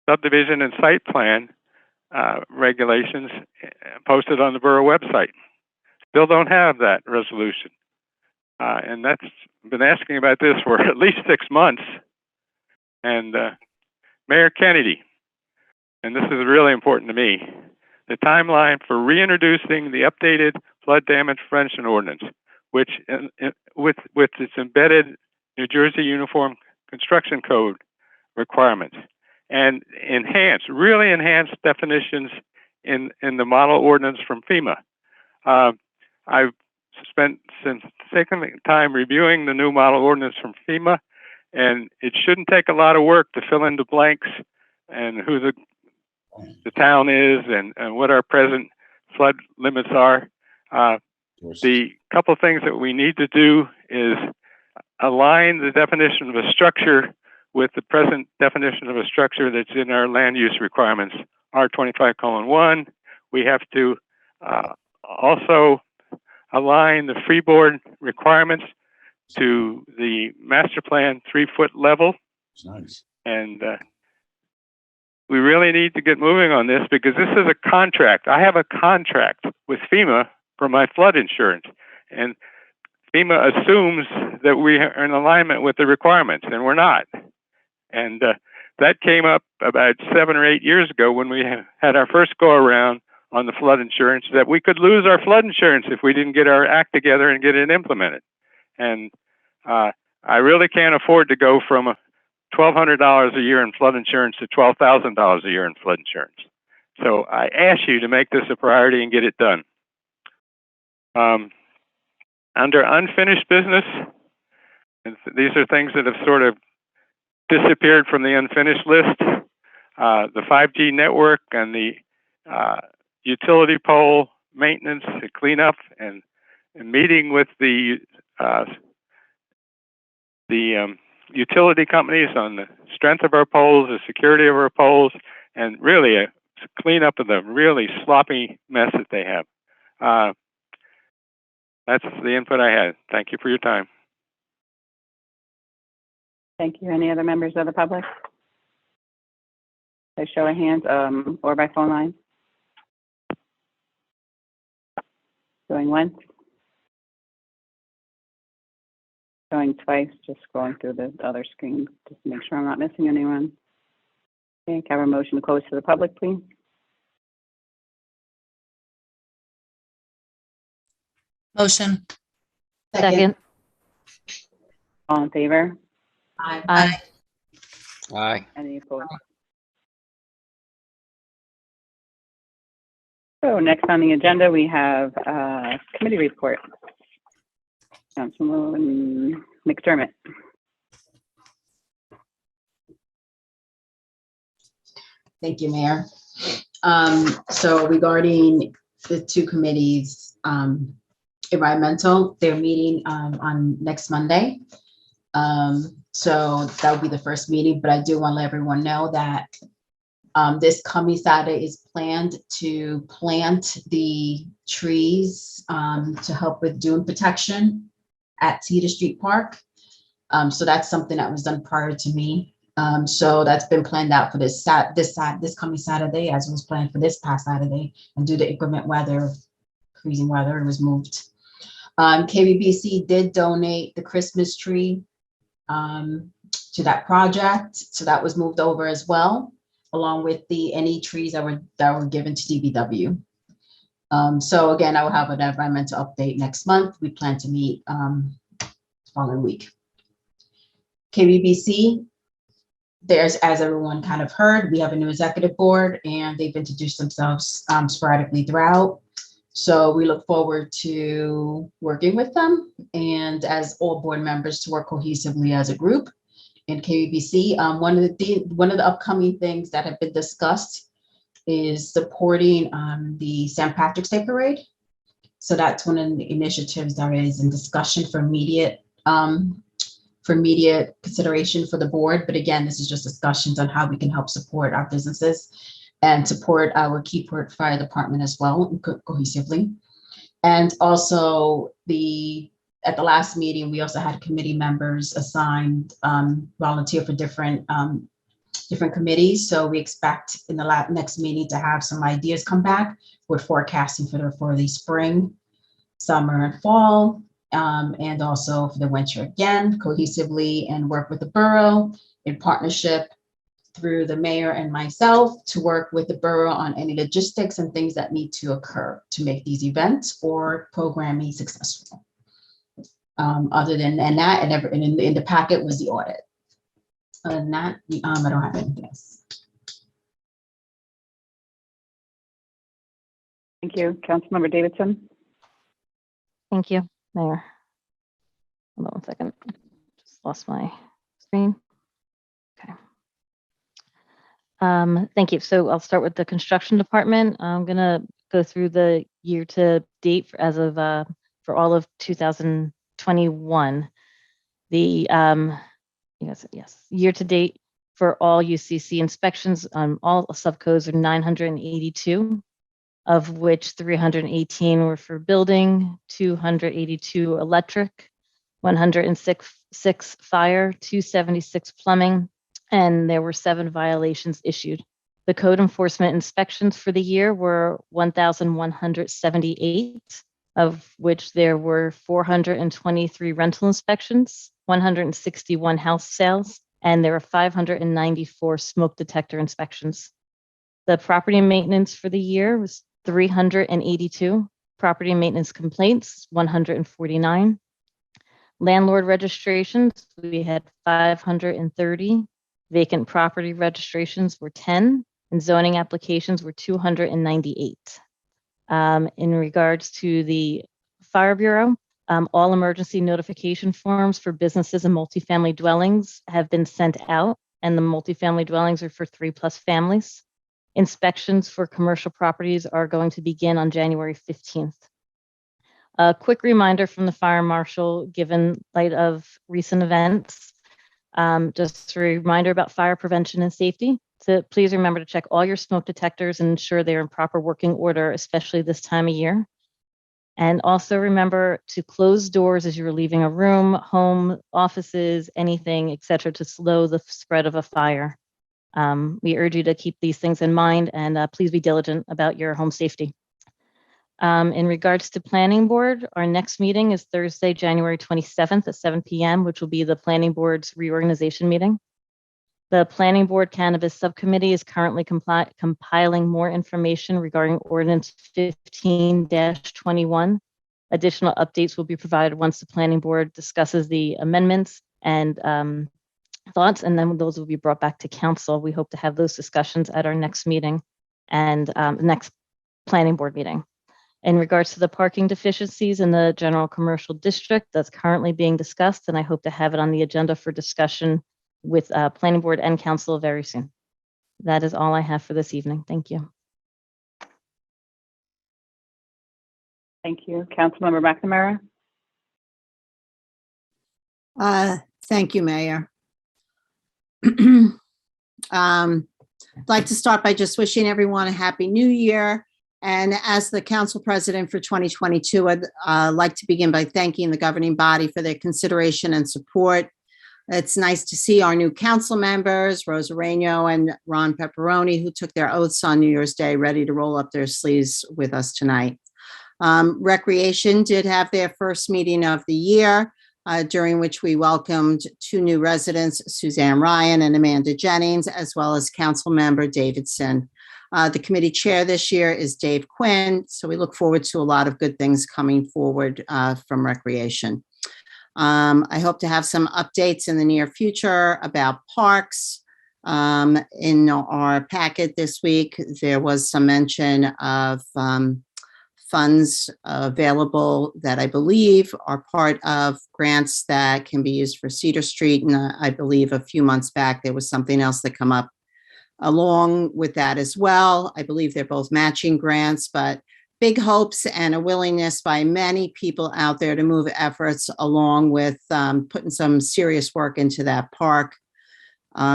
subdivision and site plan regulations posted on the borough website. Still don't have that resolution. And that's been asking about this for at least 6 months. And Mayor Kennedy, and this is really important to me, the timeline for reintroducing the updated flood damage prevention ordinance, which with its embedded New Jersey Uniform Construction Code requirements, and really enhanced definitions in the model ordinance from FEMA. I've spent some time reviewing the new model ordinance from FEMA, and it shouldn't take a lot of work to fill in the blanks and who the town is and what our present flood limits are. The couple things that we need to do is align the definition of a structure with the present definition of a structure that's in our land use requirements, R25:1. We have to also align the freeboard requirements to the master plan 3-foot level. Nice. And we really need to get moving on this because this is a contract. I have a contract with FEMA for my flood insurance. And FEMA assumes that we are in alignment with the requirements, and we're not. And that came up about 7 or 8 years ago when we had our first go around on the flood insurance, that we could lose our flood insurance if we didn't get our act together and get it implemented. And I really can't afford to go from $1,200 a year in flood insurance to $12,000 a year in flood insurance. So I ask you to make this a priority and get it done. Under unfinished business, and these are things that have sort of disappeared from the unfinished list. The 5G network and the utility pole maintenance and cleanup, and meeting with the utility companies on the strength of our poles, the security of our poles, and really a cleanup of the really sloppy mess that they have. That's the input I had. Thank you for your time. Thank you. Any other members of the public? By show of hands or by phone line? Going once? Going twice, just scrolling through the other screen just to make sure I'm not missing anyone. Okay, can I have a motion to close to the public, please? Motion. Second. All in favor? Aye. Aye. Any opposed? So next on the agenda, we have committee report. Councilwoman McDermott. Thank you, Mayor. So regarding the two committees, environmental, they're meeting on next Monday. So that will be the first meeting, but I do want to let everyone know that this coming Saturday is planned to plant the trees to help with dune protection at Cedar Street Park. So that's something that was done prior to me. So that's been planned out for this coming Saturday, as was planned for this past Saturday, and due to inclement weather, freezing weather, it was moved. KBBC did donate the Christmas tree to that project, so that was moved over as well, along with any trees that were given to DBW. So again, I will have an environmental update next month. We plan to meet following week. KBBC, there's, as everyone kind of heard, we have a new executive board and they've introduced themselves sporadically throughout. So we look forward to working with them and as all board members to work cohesively as a group in KBBC. One of the upcoming things that have been discussed is supporting the St. Patrick's Day Parade. So that's one of the initiatives that is in discussion for immediate consideration for the board. But again, this is just discussions on how we can help support our businesses and support our Keyport Fire Department as well cohesively. And also at the last meeting, we also had committee members assigned, volunteer for different committees. So we expect in the next meeting to have some ideas come back. We're forecasting for the spring, summer, and fall, and also for the winter again, cohesively, and work with the borough in partnership through the mayor and myself to work with the borough on any logistics and things that need to occur to make these events or programming successful. Other than that, and in the packet was the audit. Other than that, I don't have anything else. Thank you. Councilmember Davidson. Thank you, Mayor. Hold on one second. Just lost my screen. Okay. Thank you. So I'll start with the construction department. I'm gonna go through the year to date as of for all of 2021. The yes, year to date for all UCC inspections, all subcodes are 982, of which 318 were for building, 282 electric, 106 fire, 276 plumbing, and there were 7 violations issued. The code enforcement inspections for the year were 1,178, of which there were 423 rental inspections, 161 house sales, and there were 594 smoke detector inspections. The property maintenance for the year was 382. Property maintenance complaints, 149. Landlord registrations, we had 530. Vacant property registrations were 10, and zoning applications were 298. In regards to the Fire Bureau, all emergency notification forms for businesses and multifamily dwellings have been sent out, and the multifamily dwellings are for 3+ families. Inspections for commercial properties are going to begin on January 15th. A quick reminder from the fire marshal, given light of recent events, just a reminder about fire prevention and safety. So please remember to check all your smoke detectors and ensure they're in proper working order, especially this time of year. And also remember to close doors as you're leaving a room, home, offices, anything, etc., to slow the spread of a fire. We urge you to keep these things in mind, and please be diligent about your home safety. In regards to planning board, our next meeting is Thursday, January 27th at 7 p.m., which will be the planning board's reorganization meeting. The planning board cannabis subcommittee is currently compiling more information regarding ordinance 15-21. Additional updates will be provided once the planning board discusses the amendments and thoughts, and then those will be brought back to council. We hope to have those discussions at our next meeting and next planning board meeting. In regards to the parking deficiencies in the general commercial district, that's currently being discussed, and I hope to have it on the agenda for discussion with planning board and council very soon. That is all I have for this evening. Thank you. Thank you. Councilmember McNamara. Thank you, Mayor. I'd like to start by just wishing everyone a happy new year. And as the council president for 2022, I'd like to begin by thanking the governing body for their consideration and support. It's nice to see our new council members, Rosa Reino and Ron Pepperoni, who took their oaths on New Year's Day, ready to roll up their sleeves with us tonight. Recreation did have their first meeting of the year, during which we welcomed 2 new residents, Suzanne Ryan and Amanda Jennings, as well as council member Davidson. The committee chair this year is Dave Quinn, so we look forward to a lot of good things coming forward from recreation. I hope to have some updates in the near future about parks. In our packet this week, there was some mention of funds available that I believe are part of grants that can be used for Cedar Street. And I believe a few months back, there was something else that come up along with that as well. I believe they're both matching grants, but big hopes and a willingness by many people out there to move efforts along with putting some serious work into that park.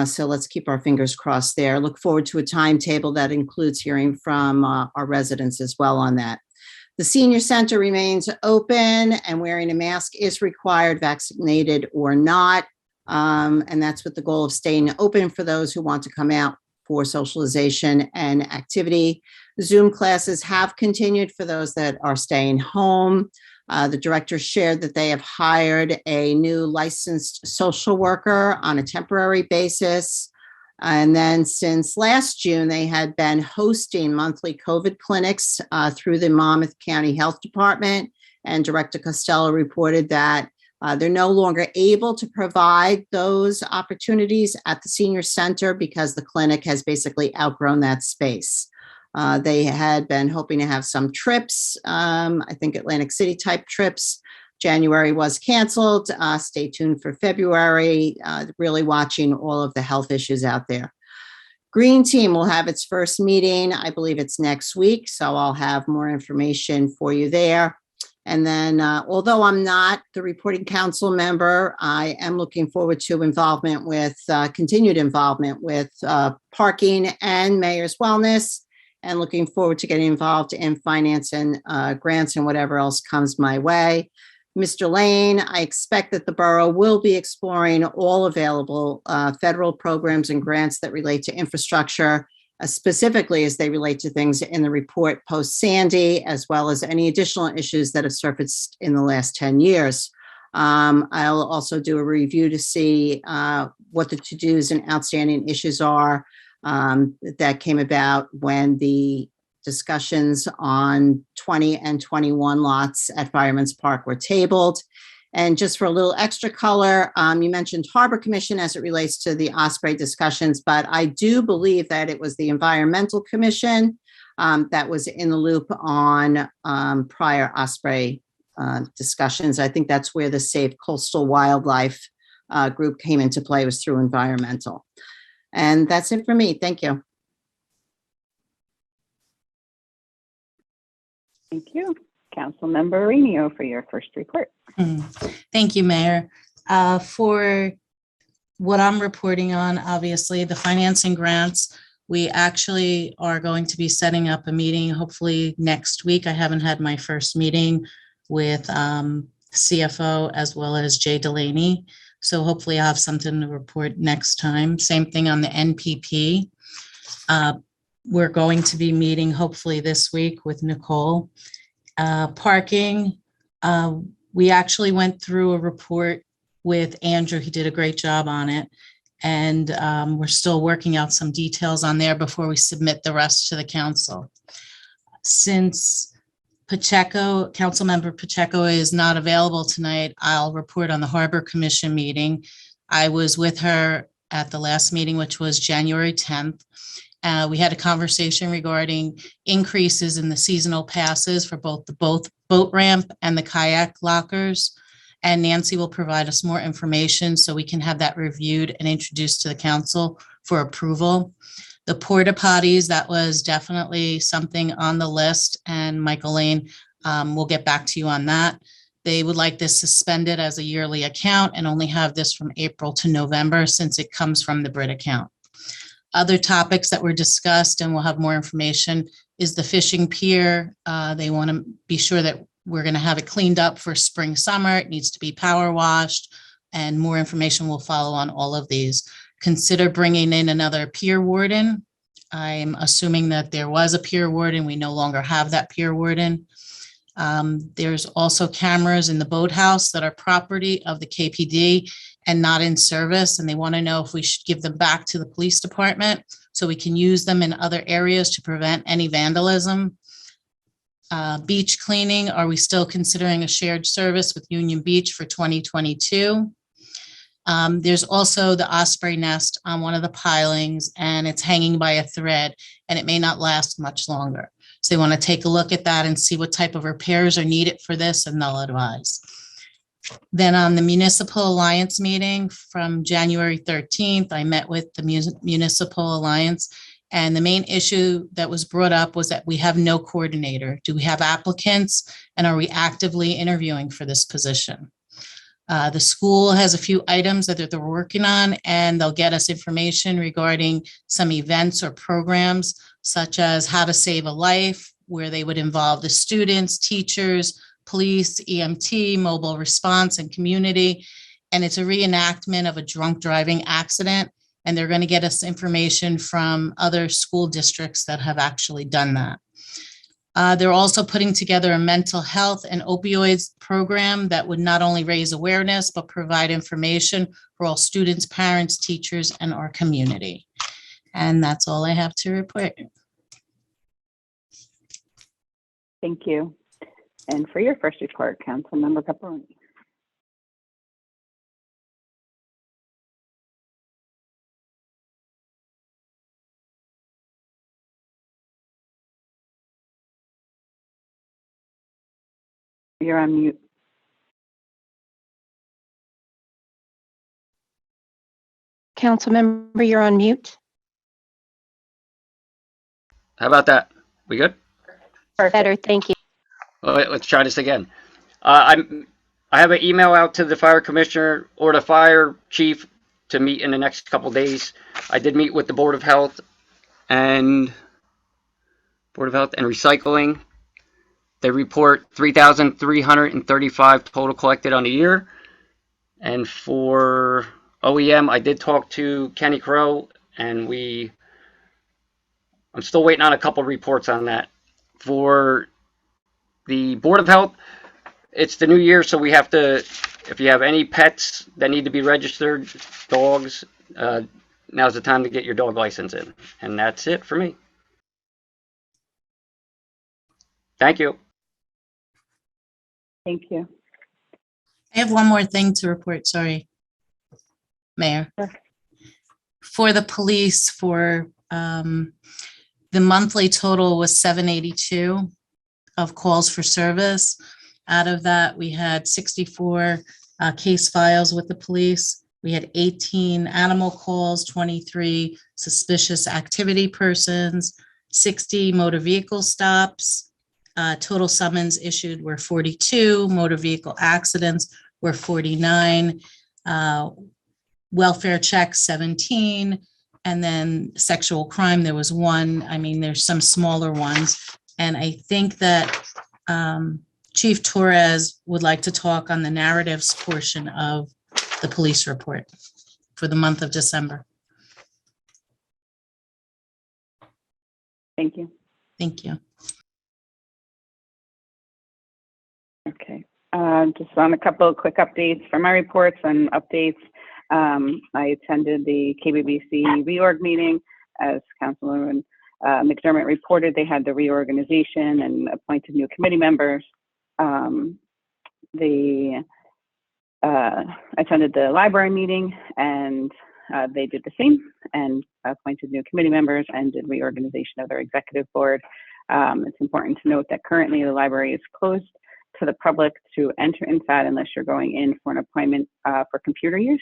So let's keep our fingers crossed there. Look forward to a timetable that includes hearing from our residents as well on that. The senior center remains open and wearing a mask is required, vaccinated or not. And that's with the goal of staying open for those who want to come out for socialization and activity. Zoom classes have continued for those that are staying home. The director shared that they have hired a new licensed social worker on a temporary basis. And then since last June, they had been hosting monthly COVID clinics through the Monmouth County Health Department. And Director Costello reported that they're no longer able to provide those opportunities at the senior center because the clinic has basically outgrown that space. They had been hoping to have some trips, I think Atlantic City type trips. January was canceled. Stay tuned for February, really watching all of the health issues out there. Green Team will have its first meeting. I believe it's next week, so I'll have more information for you there. And then, although I'm not the reporting council member, I am looking forward to involvement with, continued involvement with parking and mayor's wellness, and looking forward to getting involved in finance and grants and whatever else comes my way. Mr. Lane, I expect that the borough will be exploring all available federal programs and grants that relate to infrastructure specifically as they relate to things in the report post Sandy, as well as any additional issues that have surfaced in the last 10 years. I'll also do a review to see what the to-dos and outstanding issues are that came about when the discussions on 20 and 21 lots at Fireman's Park were tabled. And just for a little extra color, you mentioned Harbor Commission as it relates to the Osprey discussions, but I do believe that it was the Environmental Commission that was in the loop on prior Osprey discussions. I think that's where the Safe Coastal Wildlife group came into play, was through environmental. And that's it for me. Thank you. Thank you. Councilmember Rainio for your first report. Thank you, Mayor. For what I'm reporting on, obviously, the financing grants, we actually are going to be setting up a meeting hopefully next week. I haven't had my first meeting with CFO as well as Jay Delaney. So hopefully I'll have something to report next time. Same thing on the NPP. We're going to be meeting hopefully this week with Nicole. Parking, we actually went through a report with Andrew. He did a great job on it. And we're still working out some details on there before we submit the rest to the council. Since Councilmember Pacheco is not available tonight, I'll report on the Harbor Commission meeting. I was with her at the last meeting, which was January 10th. We had a conversation regarding increases in the seasonal passes for both the boat ramp and the kayak lockers. And Nancy will provide us more information so we can have that reviewed and introduced to the council for approval. The porta potties, that was definitely something on the list, and Michael Lane will get back to you on that. They would like this suspended as a yearly account and only have this from April to November since it comes from the Brit account. Other topics that were discussed, and we'll have more information, is the fishing pier. They want to be sure that we're going to have it cleaned up for spring, summer. It needs to be power washed, and more information will follow on all of these. Consider bringing in another pier warden. I'm assuming that there was a pier warden. We no longer have that pier warden. There's also cameras in the boathouse that are property of the KPD and not in service, and they want to know if we should give them back to the police department so we can use them in other areas to prevent any vandalism. Beach cleaning, are we still considering a shared service with Union Beach for 2022? There's also the osprey nest on one of the pilings, and it's hanging by a thread, and it may not last much longer. So they want to take a look at that and see what type of repairs are needed for this, and they'll advise. Then on the Municipal Alliance meeting from January 13th, I met with the Municipal Alliance, and the main issue that was brought up was that we have no coordinator. Do we have applicants, and are we actively interviewing for this position? The school has a few items that they're working on, and they'll get us information regarding some events or programs, such as how to save a life, where they would involve the students, teachers, police, EMT, mobile response, and community. And it's a reenactment of a drunk driving accident. And they're going to get us information from other school districts that have actually done that. They're also putting together a mental health and opioids program that would not only raise awareness, but provide information for all students, parents, teachers, and our community. And that's all I have to report. Thank you. And for your first report, Councilmember Caproni. You're on mute. Councilmember, you're on mute. How about that? We good? Better, thank you. Let's try this again. I have an email out to the fire commissioner or the fire chief to meet in the next couple days. I did meet with the Board of Health and Recycling. They report 3,335 total collected on the year. And for OEM, I did talk to Kenny Crow, and we I'm still waiting on a couple reports on that. For the Board of Health, it's the new year, so we have to, if you have any pets that need to be registered, dogs, now's the time to get your dog license in. And that's it for me. Thank you. Thank you. I have one more thing to report, sorry, Mayor. Sure. For the police, for the monthly total was 782 of calls for service. Out of that, we had 64 case files with the police. We had 18 animal calls, 23 suspicious activity persons, 60 motor vehicle stops. Total summons issued were 42, motor vehicle accidents were 49, welfare checks 17, and then sexual crime, there was 1. I mean, there's some smaller ones. And I think that Chief Torres would like to talk on the narratives portion of the police report for the month of December. Thank you. Thank you. Okay. Just on a couple of quick updates for my reports and updates. I attended the KBBC reorg meeting. As Councilwoman McDermott reported, they had the reorganization and appointed new committee members. I attended the library meeting, and they did the same and appointed new committee members and did reorganization of their executive board. It's important to note that currently the library is closed to the public to enter inside unless you're going in for an appointment for computer use.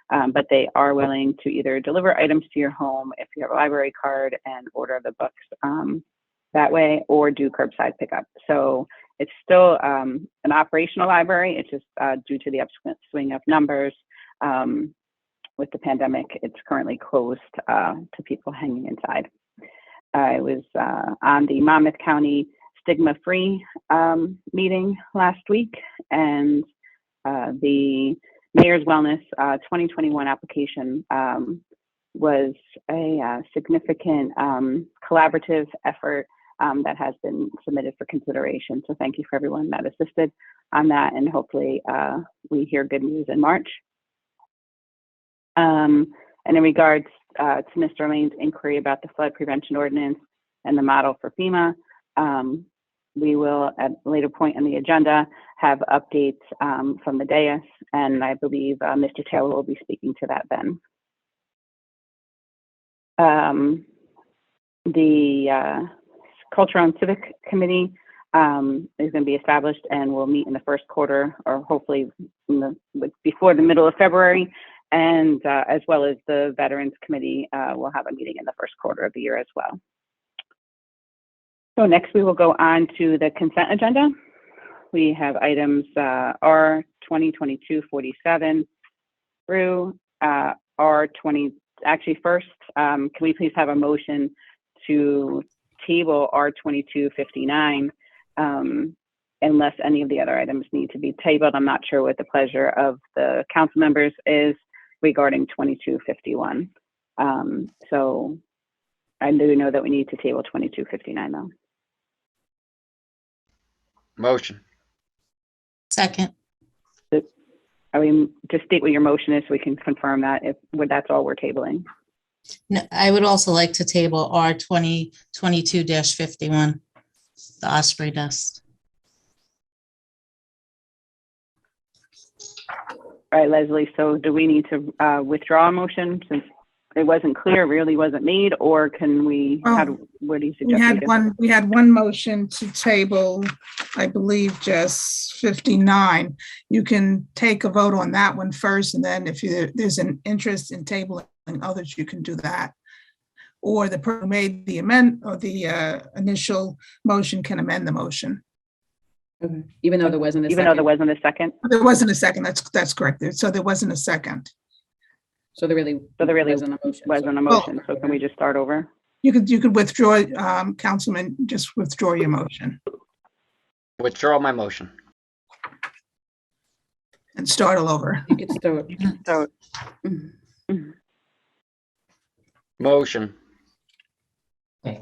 But they are willing to either deliver items to your home if you have a library card and order the books that way, or do curbside pickup. So it's still an operational library. It's just due to the upswing of numbers with the pandemic, it's currently closed to people hanging inside. I was on the Monmouth County Stigma-Free meeting last week, and the Mayor's Wellness 2021 application was a significant collaborative effort that has been submitted for consideration. So thank you for everyone that assisted on that, and hopefully we hear good news in March. And in regards to Mr. Lane's inquiry about the flood prevention ordinance and the model for FEMA, we will at a later point on the agenda have updates from the dais, and I believe Mr. Taylor will be speaking to that then. The Cultural and Civic Committee is going to be established and will meet in the first quarter, or hopefully before the middle of February, and as well as the Veterans Committee will have a meeting in the first quarter of the year as well. So next we will go on to the consent agenda. We have items R 2022-47 through R20. Actually, first, can we please have a motion to table R 22-59 unless any of the other items need to be tabled? I'm not sure what the pleasure of the council members is regarding 22-51. So I do know that we need to table 22-59 though. Motion. Second. I mean, just state what your motion is so we can confirm that if that's all we're tabling. No, I would also like to table R 2022-51, the Osprey nest. All right, Leslie, so do we need to withdraw a motion since it wasn't clear, really wasn't made, or can we, what do you suggest? We had one motion to table, I believe, just 59. You can take a vote on that one first, and then if there's an interest in tabling others, you can do that. Or the person who made the initial motion can amend the motion. Okay. Even though there wasn't a second. Even though there wasn't a second? There wasn't a second, that's correct. So there wasn't a second. So there really wasn't a motion. So can we just start over? You could withdraw, Councilman, just withdraw your motion Withdraw my motion. and start all over. You could start. Motion. Okay.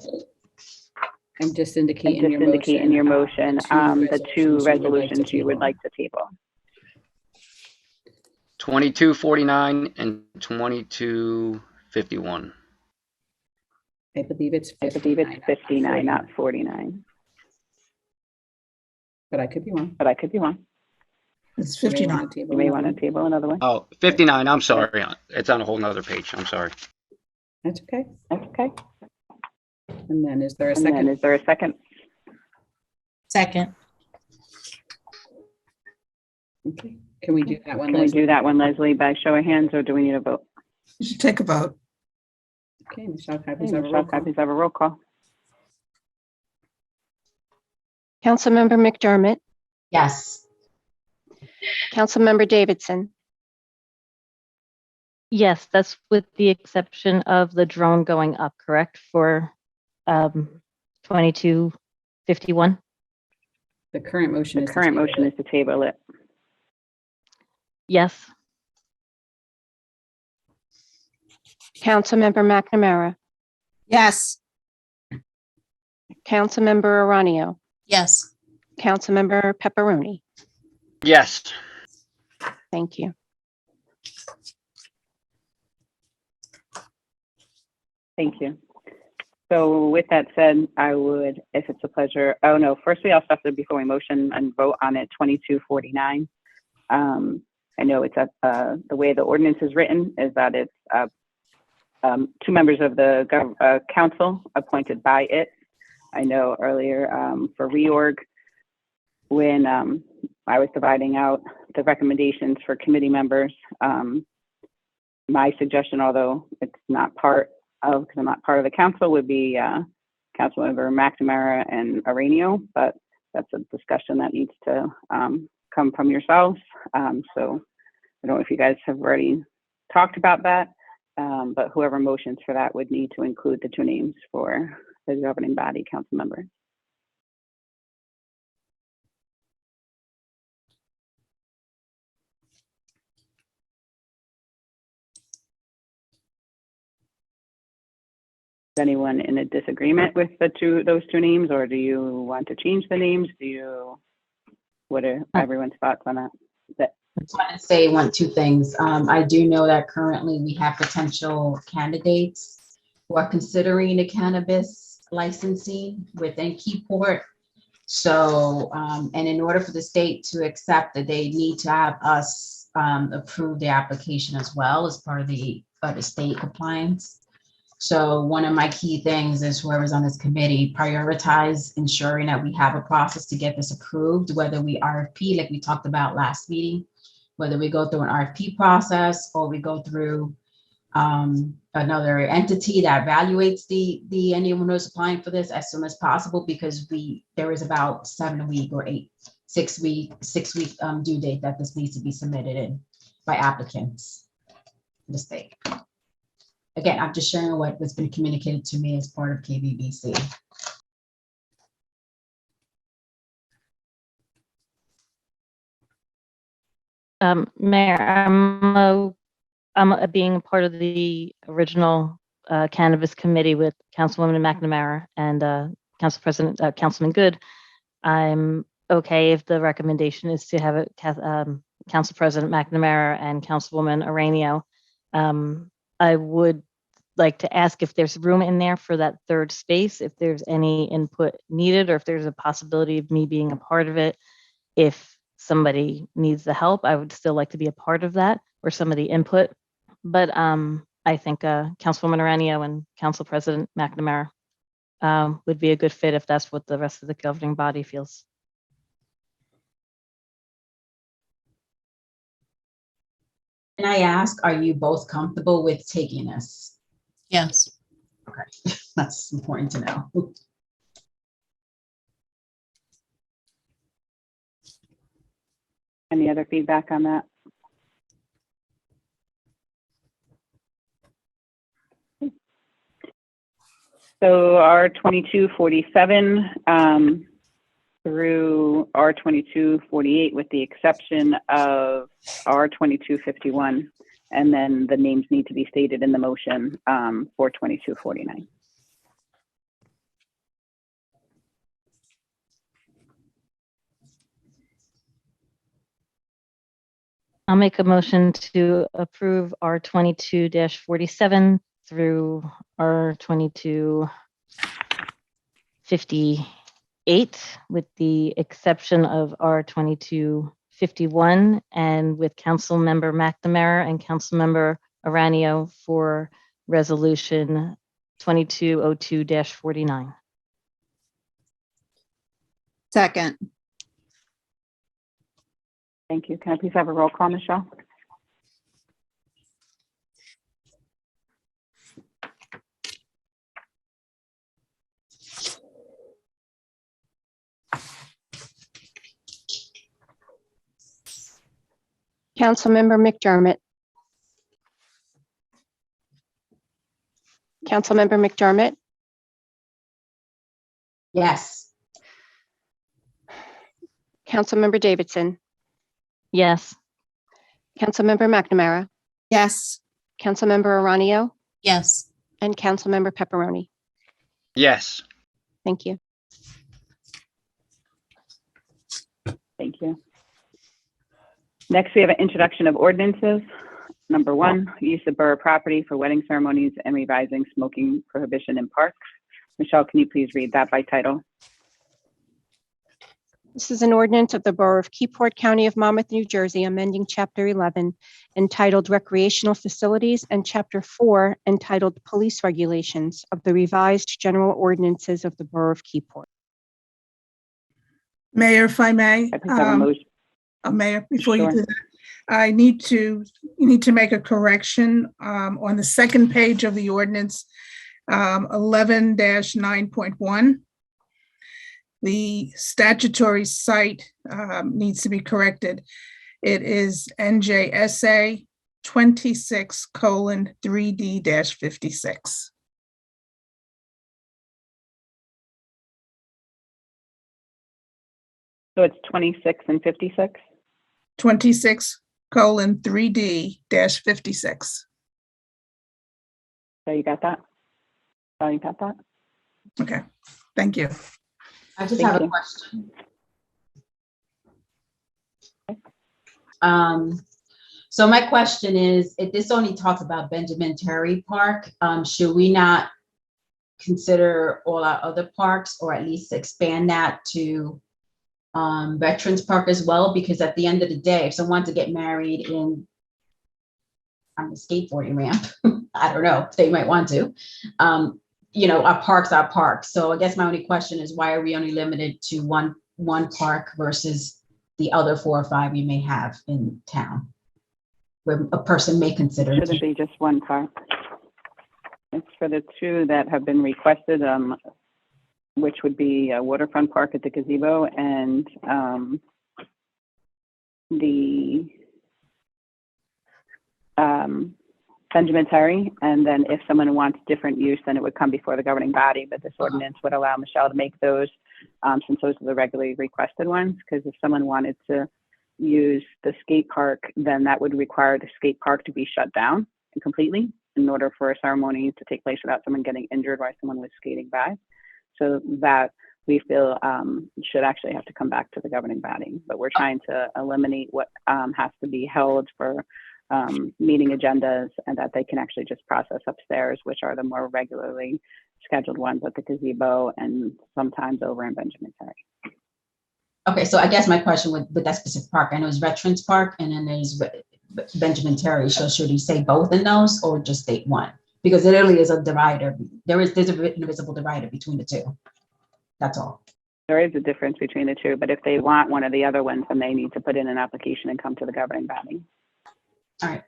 And just And indicate just indicate in your motion, the two resolutions you would table. like to table. 2249 and 2251. I believe it's I 59. believe it's 59, not 49, But I could be wrong. but I could be wrong. It's You may 59. want to table You may another want to one. table another one. Oh, 59. I'm sorry. It's on a whole nother page. I'm sorry. That's okay. That's okay. And then is there a And then second? is there a second? Second. Okay. Can we do that one, Can we Leslie? do that one, Leslie, by show of hands, or do we need a vote? You should take a vote. Okay, Michelle, Okay, copies have a Michelle, roll call. copies have a roll call. Councilmember McDermott, Yes. Councilmember Davidson, Yes, that's with the exception of the drone going up, correct, for 2251? The current motion The is. to current table motion it. is to table it. Yes. Councilmember McNamara, Yes, Councilmember Aranio, Yes. Councilmember Pepperoni. Yes. Thank you. Thank you. So with that said, I would, if it's a pleasure, oh no, first we also have to, before we motion and vote on it, 2249. I know it's the way the ordinance is written is that it's two members of the council appointed by it. I know earlier for reorg, when I was dividing out the recommendations for committee members, my suggestion, although it's not part of, because I'm not part of the council, would be Councilmember McNamara and Aranio, but that's a discussion that needs to come from yourselves. So I don't know if you guys have already talked about that, but whoever motions for that would need to include the two names for the governing body council member. Is anyone in a disagreement with those two names, or do you want to change the names? What are everyone's thoughts on that? I just want to say two things. I do know that currently we have potential candidates who are considering the cannabis licensing within Keyport. So, and in order for the state to accept that, they need to have us approve the application as well as part of the state compliance. So one of my key things is whoever's on this committee prioritize ensuring that we have a process to get this approved, whether we RFP, like we talked about last meeting, whether we go through an RFP process or we go through another entity that evaluates the anyone who's applying for this as soon as possible, because there is about 7 week or 6 week due date that this needs to be submitted in by applicants in the state. Again, I'm just sharing what has been communicated to me as part of KBBC. Mayor, I'm being part of the original cannabis committee with Councilwoman McNamara and Council President Councilman Good. I'm okay if the recommendation is to have it Council President McNamara and Councilwoman Aranio. I would like to ask if there's room in there for that third space, if there's any input needed, or if there's a possibility of me being a part of it. If somebody needs the help, I would still like to be a part of that, or some of the input. But I think Councilwoman Aranio and Council President McNamara would be a good fit if that's what the rest of the governing body feels. Can I ask, are you both comfortable with taking this? Yes. Okay, that's important to know. Any other feedback on that? So R2247 through R2248, with the exception of R2251, and then the names need to be stated in the motion for 2249. I'll make a motion to approve R 22-47 through R 22-58, with the exception of R 22-51, and with Councilmember McNamara and Councilmember Aranio for Resolution 2202-49. Second, Thank you. Can I please have a roll call, Michelle? Councilmember McDermott. Councilmember McDermott, Yes. Councilmember Davidson, Yes. Councilmember McNamara, yes, Councilmember Aranio, Yes. and Councilmember Pepperoni. Yes. Thank you. Thank you. Next, we have an introduction of ordinances. Number 1, use of borough property for wedding ceremonies and revising smoking prohibition in parks. Michelle, can you please read that by title? This is an ordinance of the Borough of Keyport, County of Monmouth, New Jersey, amending Chapter 11 entitled Recreational Facilities and Chapter 4 entitled Police Regulations of the revised general ordinances of the Borough of Keyport. Mayor, if I may, I please have a motion. Mayor, before you Sure. do that, you need to make a correction on the second page of the ordinance, 11-9.1. The statutory site needs to be corrected. It is NJSA 26:3D-56. So it's 26 and 56? 26:3D-56. So you got that? Oh, you got that? Okay, thank you. I just Thank have a you. question. So my question is, if this only talks about Benjamin Terry Park, should we not consider all our other parks, or at least expand that to Veterans Park as well? Because at the end of the day, if someone wants to get married on a skateboarding ramp, I don't know, they might want to. Our parks are parks. So I guess my only question is, why are we only limited to one park versus the other 4 or 5 we may have in town, where a person may consider? Shouldn't be just one park. It's for the 2 that have been requested, which would be a waterfront park at the gazebo and the Benjamin Terry. And then if someone wants different use, then it would come before the governing body. But this ordinance would allow Michelle to make those, since those are the regularly requested ones. Because if someone wanted to use the skate park, then that would require the skate park to be shut down completely in order for a ceremony to take place without someone getting injured while someone was skating by. So that we feel should actually have to come back to the governing body. But we're trying to eliminate what has to be held for meeting agendas, and that they can actually just process upstairs, which are the more regularly scheduled ones at the gazebo and sometimes over in Benjamin Terry. Okay, so I guess my question with that specific park, I know it's Veterans Park and then there's Benjamin Terry. So should he say both in those or just state one? Because there really is a divider. There's a invisible divider between the 2. That's all. There is a difference between the 2, but if they want one of the other ones, then they need to put in an application and come to the governing body. All right.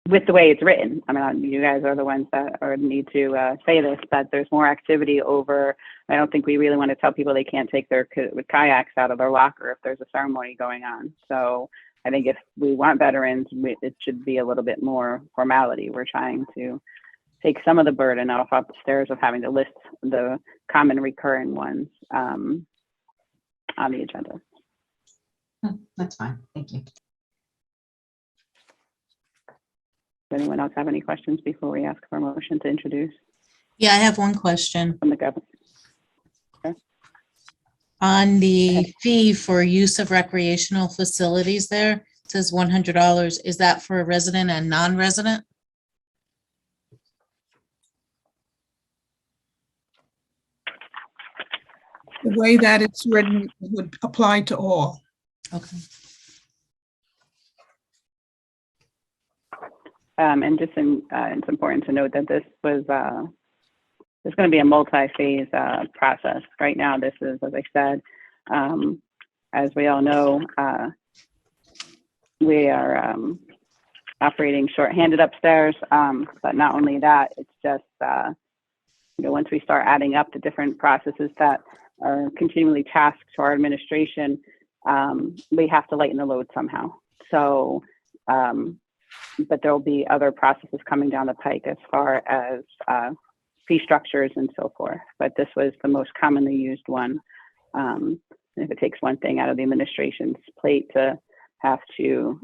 With the way it's written, I mean, you guys are the ones that need to say this, that there's more activity over. I don't think we really want to tell people they can't take their kayaks out of their locker if there's a ceremony going on. So I think if we want veterans, it should be a little bit more formality. We're trying to take some of the burden off upstairs of having to list the common recurring ones on the agenda. That's fine. Thank you. Does anyone else have any questions before we ask for a motion to introduce Yeah, I have one question. from the government? On the fee for use of recreational facilities there, it says $100. Is that for a resident and non-resident? The way that it's written would apply to all. Okay. And just it's important to note that this was, there's going to be a multi-phase process. Right now, this is, as I said, as we all know, we are operating shorthanded upstairs. But not only that, it's just, once we start adding up the different processes that are continually tasked to our administration, we have to lighten the load somehow. So, but there'll be other processes coming down the pike as far as fee structures and so forth. But this was the most commonly used one. If it takes one thing out of the administration's plate to have to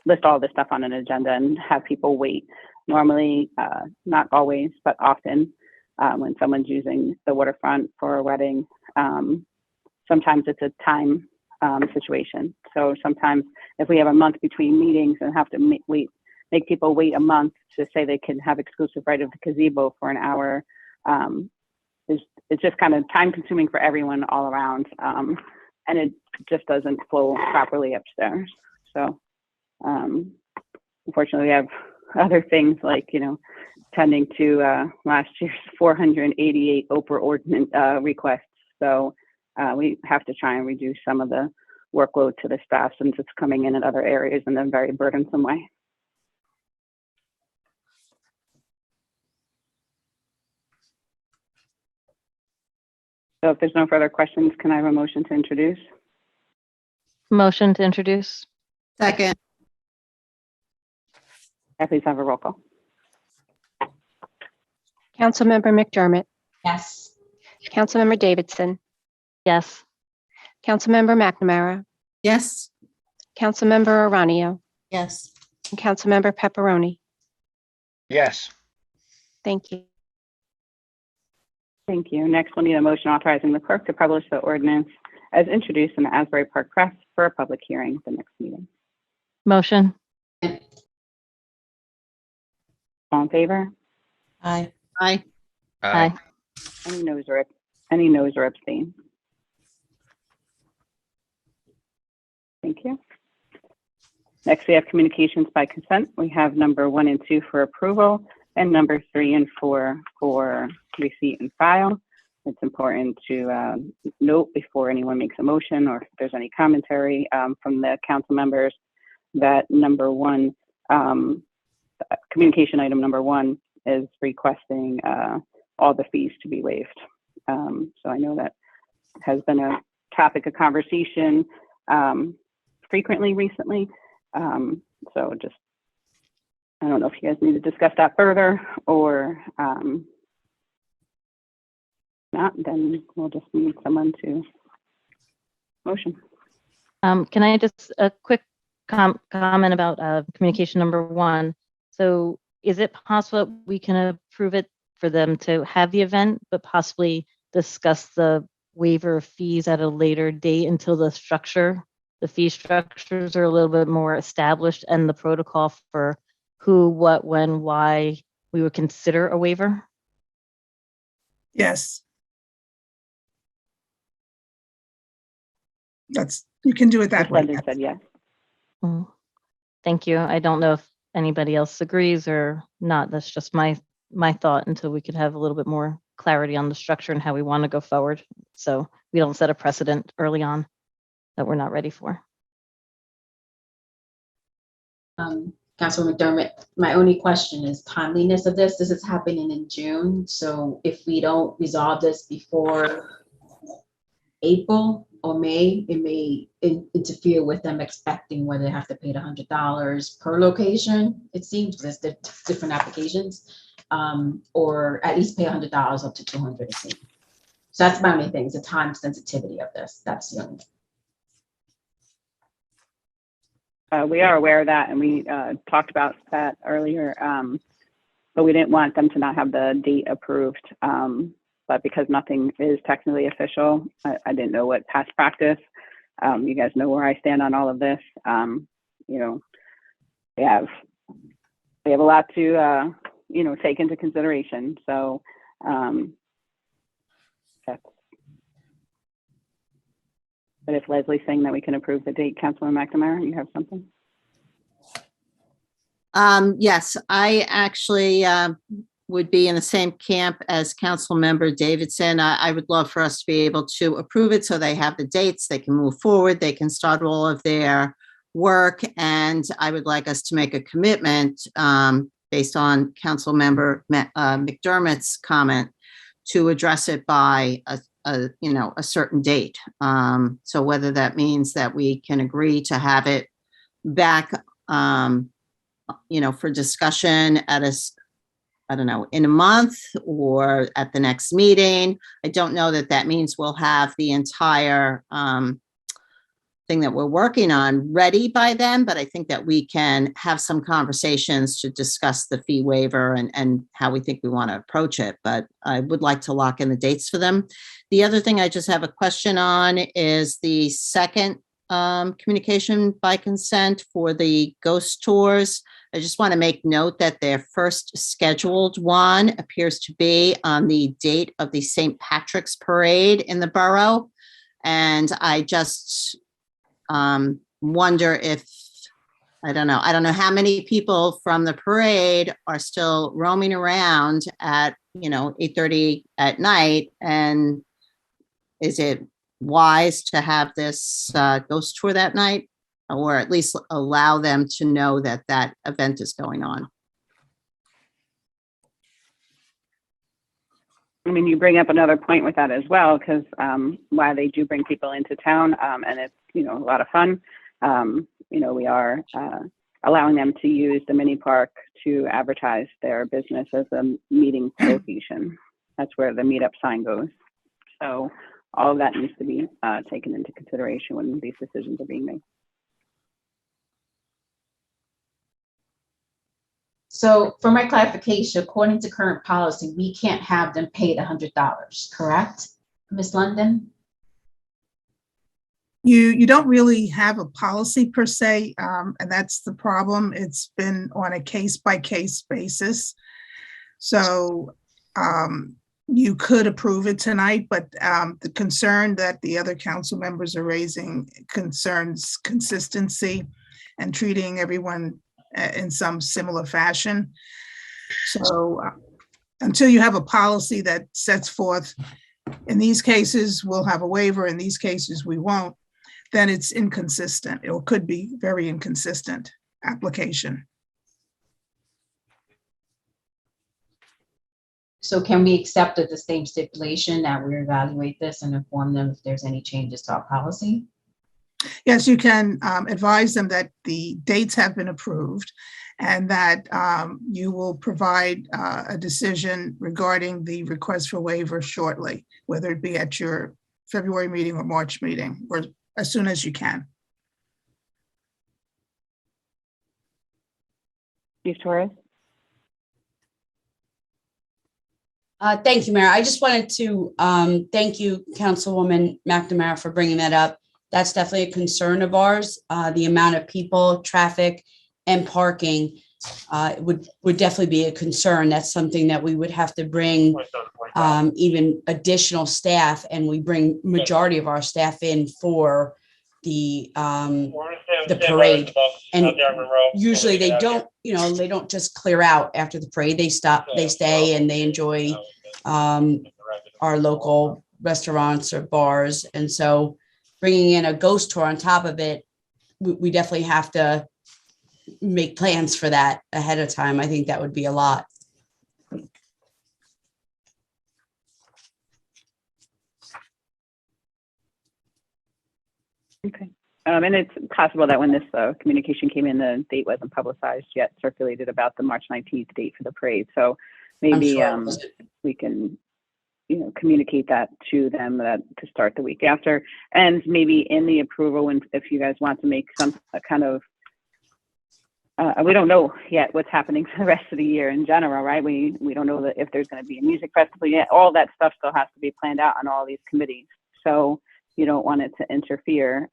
list all this stuff on an agenda and have people wait. Normally, not always, but often, when someone's using the waterfront for a wedding, sometimes it's a time situation. So sometimes if we have a month between meetings and have to make people wait a month to say they can have exclusive right of the gazebo for an hour, it's just kind of time consuming for everyone all around. And it just doesn't flow properly upstairs. So unfortunately we have other things like, tending to last year's 488 Oprah ordinance requests. So we have to try and reduce some of the workload to the staff since it's coming in other areas in a very burdensome way. So if there's no further questions, can I have a motion to introduce? Motion to introduce. Second, Please have a roll call. Councilmember McDermott, Yes. Councilmember Davidson, Yes. Councilmember McNamara, yes, Councilmember Aranio, Yes. and Councilmember Pepperoni. Yes. Thank you. Thank you. Next, we'll need a motion authorizing the clerk to publish the ordinance as introduced in the Asbury Park Press for a public hearing at the next meeting. Motion. All in favor? Aye. aye, Aye. Any noes or abstain? Thank you. Next, we have communications by consent. We have number 1 and 2 for approval and number 3 and 4 for receipt and file. It's important to note before anyone makes a motion or if there's any commentary from the council members that number 1, communication item number 1 is requesting all the fees to be waived. So I know that has been a topic of conversation frequently recently. So just, I don't know if you guys need to discuss that further or not, then we'll just need someone to motion. Can I just a quick comment about communication number 1? So is it possible that we can approve it for them to have the event, but possibly discuss the waiver of fees at a later date until the fee structures are a little bit more established and the protocol for who, what, when, why we would consider a waiver? Yes. You can do it that way. Brendan said yes. Mm. Thank you. I don't know if anybody else agrees or not. That's just my thought until we could have a little bit more clarity on the structure and how we want to go forward. So we don't set a precedent early on that we're not ready for. Councilor McDermott, my only question is timeliness of this. This is happening in June. So if we don't resolve this before April or May, it may interfere with them expecting whether they have to pay the $100 per location. It seems there's different applications, or at least pay $100 up to $200. It seems. So that's my only thing. It's the time sensitivity of this. That's the only. We are aware of that, and we talked about that earlier, but we didn't want them to not have the date approved but because nothing is technically official, I didn't know what past practice. You guys know where I stand on all of this. You know, they have a lot to, you know, take into consideration. So, that's, but if Leslie's saying that we can approve the date, Councilman McNamara, you have something? Yes, I actually would be in the same camp as Council Member Davidson. I would love for us to be able to approve it so they have the dates, they can move forward, they can start all of their work. And I would like us to make a commitment based on Council Member McDermott's comment to address it by a certain date. So whether that means that we can agree to have it back, for discussion at I don't know, in a month or at the next meeting. I don't know that that means we'll have the entire thing that we're working on ready by then, but I think that we can have some conversations to discuss the fee waiver and how we think we want to approach it. But I would like to lock in the dates for them. The other thing I just have a question on is the second communication by consent for the ghost tours. I just want to make note that their first scheduled one appears to be on the date of the St. Patrick's Parade in the borough. And I just wonder if, I don't know how many people from the parade are still roaming around at, 8:30 at night. And is it wise to have this ghost tour that night? Or at least allow them to know that that event is going on. I mean, you bring up another point with that as well, because why they do bring people into town, and it's, a lot of fun. We are allowing them to use the mini park to advertise their business as a meeting location. That's where the meetup sign goes. So all of that needs to be taken into consideration when these decisions are being made. So for my clarification, according to current policy, we can't have them paid $100, correct, Ms. London? You don't really have a policy per se, and that's the problem. It's been on a case-by-case basis. So you could approve it tonight, but the concern that the other council members are raising concerns consistency and treating everyone in some similar fashion. So until you have a policy that sets forth, in these cases, we'll have a waiver, in these cases, we won't, then it's inconsistent. It could be very inconsistent application. So can we accept at the same stipulation that we evaluate this and inform them if there's any changes to our policy? Yes, you can advise them that the dates have been approved and that you will provide a decision regarding the request for waiver shortly, whether it be at your February meeting or March meeting, or as soon as you can. Chief Torres? Thank you, Mayor. I just wanted to thank you, Councilwoman McNamara, for bringing that up. That's definitely a concern of ours. The amount of people, traffic, and parking would definitely be a concern. That's something that we would have to bring even additional staff, and we bring majority of our staff in for the parade. And usually they don't, they don't just clear out after the parade. They stay and they enjoy our local restaurants or bars. And so bringing in a ghost tour on top of it, we definitely have to make plans for that ahead of time. I think that would be a lot. Okay. And it's possible that when this communication came in, the date wasn't publicized yet, circulated about the March 19th date for the parade. So maybe Sure. We can, communicate that to them to start the week after. And maybe in the approval, if you guys want to make some kind of we don't know yet what's happening for the rest of the year in general, right? We don't know that if there's going to be a music festival yet. All that stuff still has to be planned out on all these committees. So you don't want it to interfere.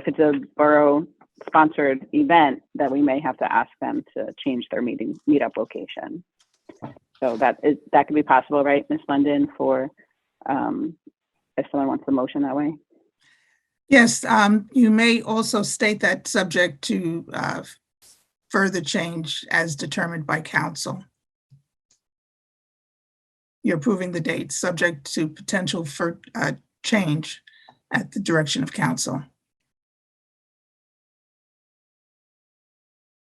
If it's a borough sponsored event, that we may have to ask them to change their meetup location. So that could be possible, right, Ms. London, for if someone wants the motion that way. Yes, you may also state that subject to further change as determined by council. You're approving the date, subject to potential for change at the direction of council.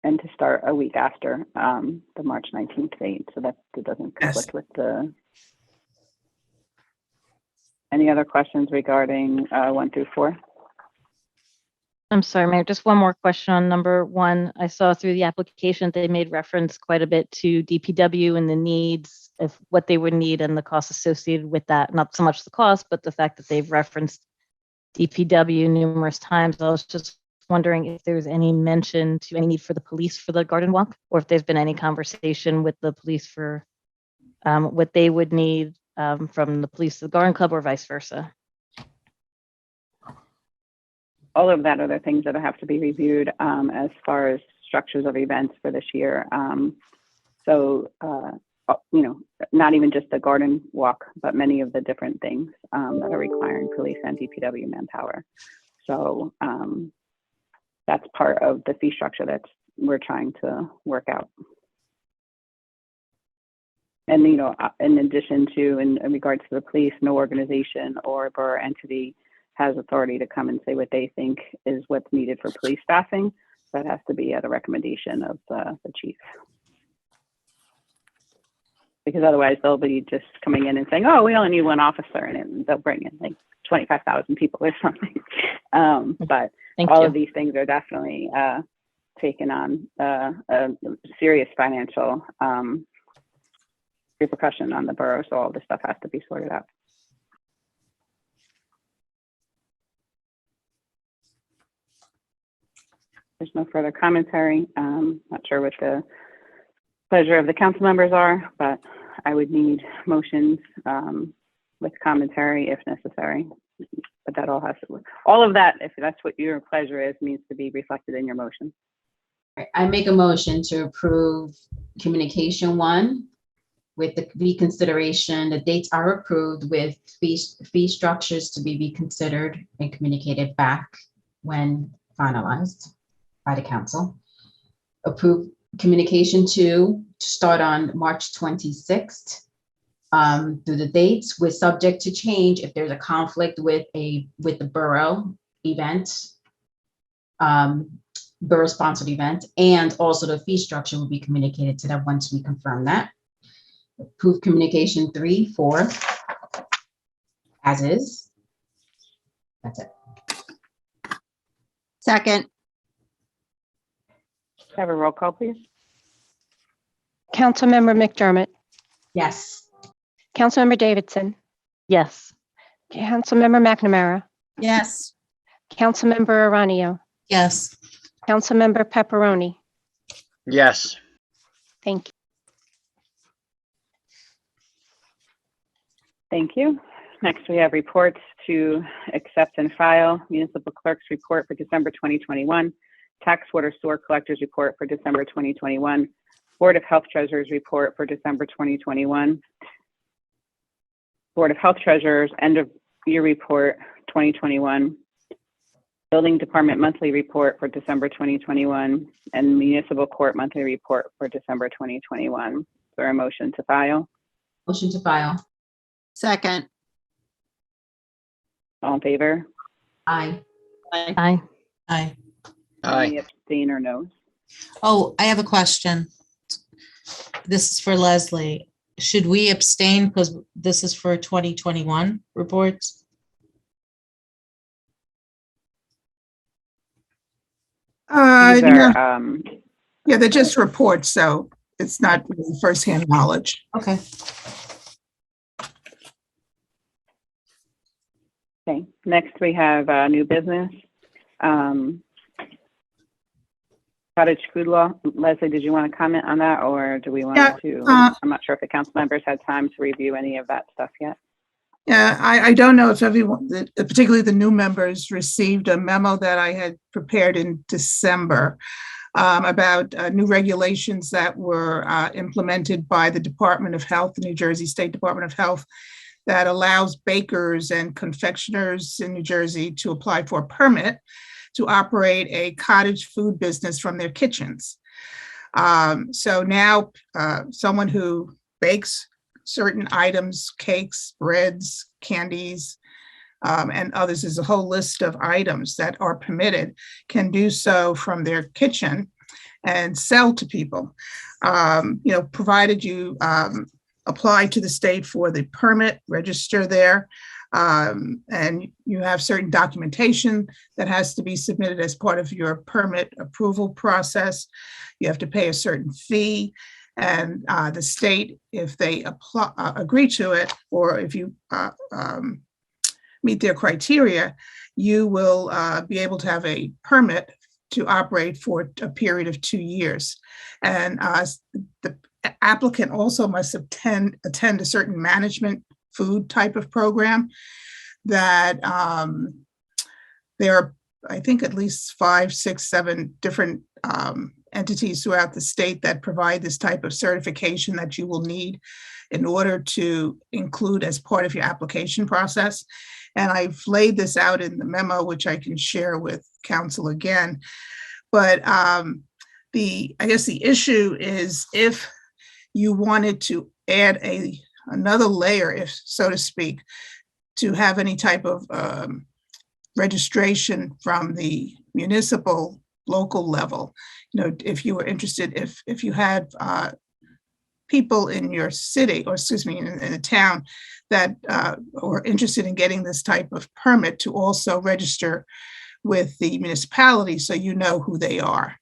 And to start a week after the March 19th date, so that it doesn't conflict with the. Any other questions regarding 1 through 4? I'm sorry, Mayor, just one more question on number 1. I saw through the application, they made reference quite a bit to DPW and the needs of what they would need and the costs associated with that. Not so much the cost, but the fact that they've referenced DPW numerous times. I was just wondering if there's any mention to any need for the police for the garden walk, or if there's been any conversation with the police for what they would need from the police to the garden club or vice versa. All of that are the things that have to be reviewed as far as structures of events for this year. Not even just the garden walk, but many of the different things that are requiring police and DPW manpower. So that's part of the fee structure that we're trying to work out. And, in addition to, in regards to the police, no organization or borough entity has authority to come and say what they think is what's needed for police staffing. That has to be at a recommendation of the chief. Because otherwise they'll be just coming in and saying, oh, we only need one officer, and they'll bring in like 25,000 people or something. But all of these things are definitely taking on a serious financial repercussion on the borough. So all this stuff has to be sorted out. There's no further commentary. Not sure what the pleasure of the council members are, but I would need motions with commentary if necessary. But that all of that, if that's what your pleasure is, needs to be reflected in your motion. I make a motion to approve communication 1 with the reconsideration. The dates are approved with fee structures to be reconsidered and communicated back when finalized by the council. Approve communication 2 to start on March 26th through the dates, with subject to change if there's a conflict with the borough event, borough sponsored event, and also the fee structure will be communicated to them once we confirm that. Approve communication 3, 4 as is. That's it. Second. Have a roll call, please. Councilmember McDermott, Yes. Councilmember Davidson, Yes. Councilmember McNamara, Yes. Councilmember Aranio, Yes. Councilmember Pepperoni. Yes. Thank you. Thank you. Next, we have reports to accept and file. Municipal Clerk's report for December 2021. Tax Water Sewer Collector's report for December 2021. Board of Health Treasurer's report for December 2021. Board of Health Treasurer's end of year report 2021. Building Department monthly report for December 2021, and Municipal Court monthly report for December 2021. Is there a motion to file? Motion to file. Second. All in favor? Aye. Aye. Aye. Any abstain or no's? Oh, I have a question. This is for Leslie. Should we abstain because this is for 2021 reports? These No, are, yeah, they're just reports, so it's not really firsthand knowledge. Okay. okay. Next, we have new business. cottage food law. Leslie, did you want to comment on that, or do we want Yeah, to? uh, I'm not sure if the council members had time to review any of that stuff yet. Yeah, I don't know if everyone, particularly the new members, received a memo that I had prepared in December about new regulations that were implemented by the Department of Health, the New Jersey State Department of Health, that allows bakers and confectioners in New Jersey to apply for a permit to operate a cottage food business from their kitchens. So now someone who bakes certain items, cakes, breads, candies, and others, is a whole list of items that are permitted, can do so from their kitchen and sell to people. Provided you apply to the state for the permit, register there, and you have certain documentation that has to be submitted as part of your permit approval process. You have to pay a certain fee. And the state, if they agree to it, or if you meet their criteria, you will be able to have a permit to operate for a period of 2 years. And the applicant also must attend a certain management food type of program that there are, I think, at least 5, 6, 7 different entities throughout the state that provide this type of certification that you will need in order to include as part of your application process. And I've laid this out in the memo, which I can share with council again. But I guess the issue is, if you wanted to add another layer, if so to speak, to have any type of registration from the municipal local level, if you were interested, if you had people in your city, or excuse me, in a town that were interested in getting this type of permit, to also register with the municipality so you know who they are.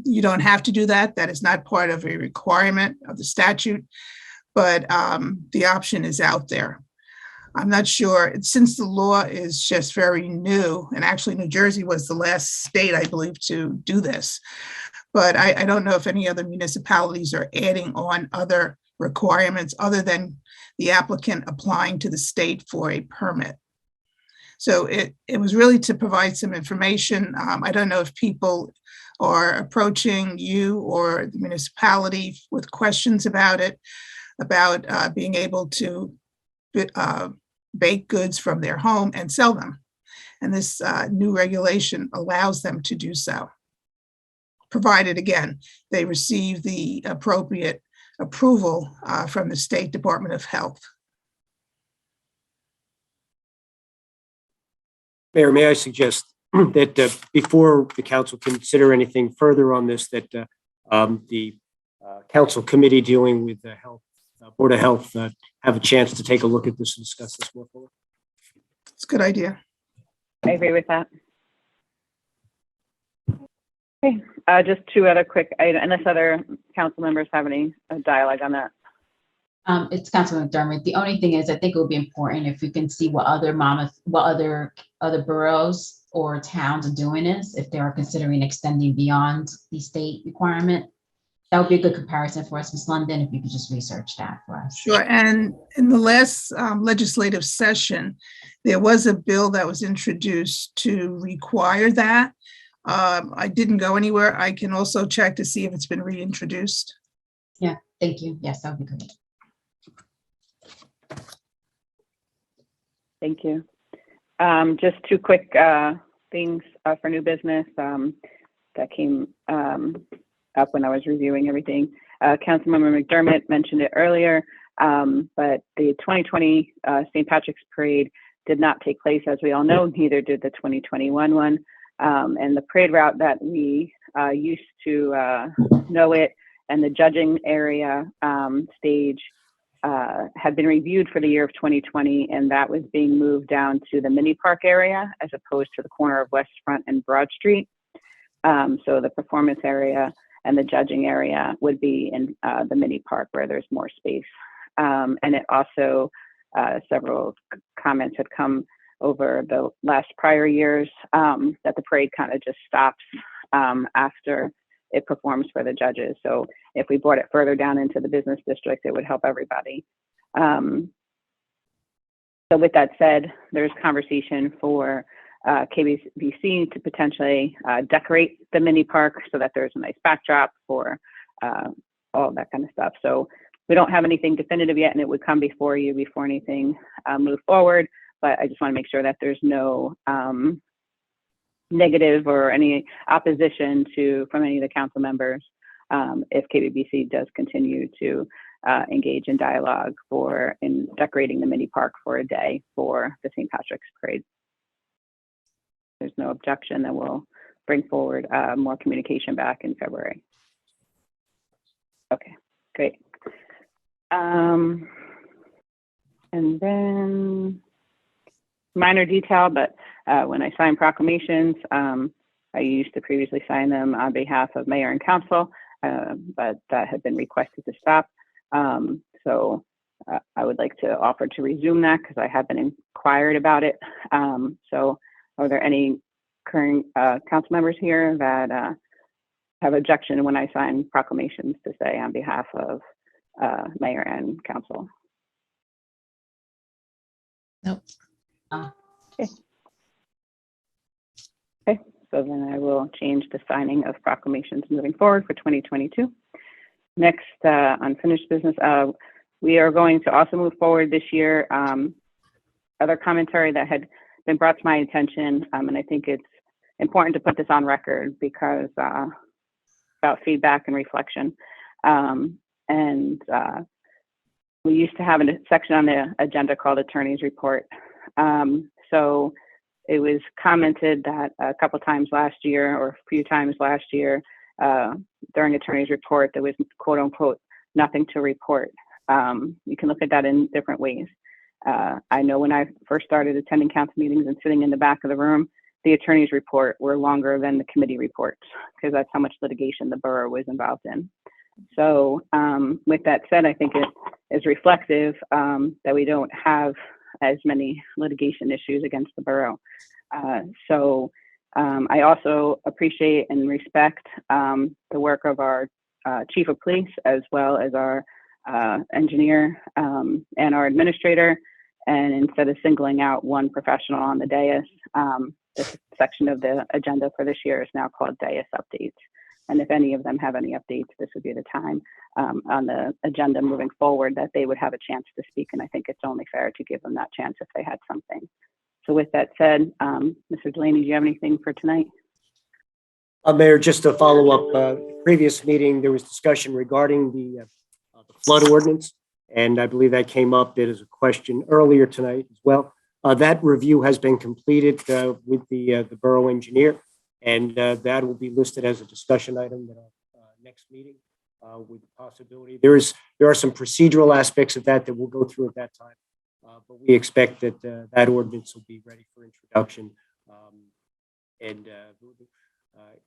You don't have to do that. That is not part of a requirement of the statute, but the option is out there. I'm not sure, since the law is just very new, and actually New Jersey was the last state, I believe, to do this. But I don't know if any other municipalities are adding on other requirements other than the applicant applying to the state for a permit. So it was really to provide some information. I don't know if people are approaching you or the municipality with questions about it, about being able to bake goods from their home and sell them. And this new regulation allows them to do so, provided, again, they receive the appropriate approval from the State Department of Health. Mayor, may I suggest that before the council consider anything further on this, that the council committee dealing with the health, Board of Health, have a chance to take a look at this and discuss this more fully? It's a good idea. I agree with that. Okay, just 2 other quick items, unless other council members have any dialogue on that. It's Councilman McDermott. The only thing is, I think it would be important if we can see what other boroughs or towns are doing this, if they are considering extending beyond the state requirement. That would be a good comparison for us, Ms. London, if you could just research that for us. Sure. And in the last legislative session, there was a bill that was introduced to require that. I didn't go anywhere. I can also check to see if it's been reintroduced. Yeah, thank you. Yes, that would be great. Thank you. Just 2 quick things for new business that came up when I was reviewing everything. Councilmember McDermott mentioned it earlier, but the 2020 St. Patrick's Parade did not take place, as we all know, neither did the 2021 one. And the parade route that we used to know it, and the judging area stage had been reviewed for the year of 2020, and that was being moved down to the mini park area as opposed to the corner of West Front and Broad Street. So the performance area and the judging area would be in the mini park, where there's more space. And it also, several comments had come over the last prior years that the parade kind of just stops after it performs for the judges. So if we brought it further down into the business district, it would help everybody. So with that said, there's conversation for KBVC to potentially decorate the mini park so that there's a nice backdrop for all that kind of stuff. So we don't have anything definitive yet, and it would come before you before anything move forward. But I just want to make sure that there's no negative or any opposition from any of the council members if KBBC does continue to engage in dialogue in decorating the mini park for a day for the St. Patrick's Parade. There's no objection, then we'll bring forward more communication back in February. Okay, great. And then minor detail, but when I sign proclamations, I used to previously sign them on behalf of mayor and council, but that had been requested to stop. So I would like to offer to resume that because I have been inquired about it. So are there any current council members here that have objection when I sign proclamations to say on behalf of mayor and council? Nope. Okay, so then I will change the signing of proclamations moving forward for 2022. Next, unfinished business. We are going to also move forward this year. Other commentary that had been brought to my attention, and I think it's important to put this on record because about feedback and reflection. We used to have a section on the agenda called Attorney's Report. So it was commented that a couple times last year or a few times last year during Attorney's Report, there was quote unquote, nothing to report. You can look at that in different ways. I know when I first started attending council meetings and sitting in the back of the room, the attorney's report were longer than the committee reports because that's how much litigation the borough was involved in. So with that said, I think it is reflective that we don't have as many litigation issues against the borough. I also appreciate and respect the work of our chief of police as well as our engineer and our administrator. And instead of singling out one professional on the dais, this section of the agenda for this year is now called Dais Updates. And if any of them have any updates, this would be the time on the agenda moving forward that they would have a chance to speak. And I think it's only fair to give them that chance if they had something. So with that said, Mr. Delaney, do you have anything for tonight? Mayor, just to follow up, previous meeting, there was discussion regarding the flood ordinance. And I believe that came up as a question earlier tonight as well. That review has been completed with the borough engineer, and that will be listed as a discussion item at our next meeting with the possibility. There are some procedural aspects of that we'll go through at that time, but we expect that that ordinance will be ready for introduction and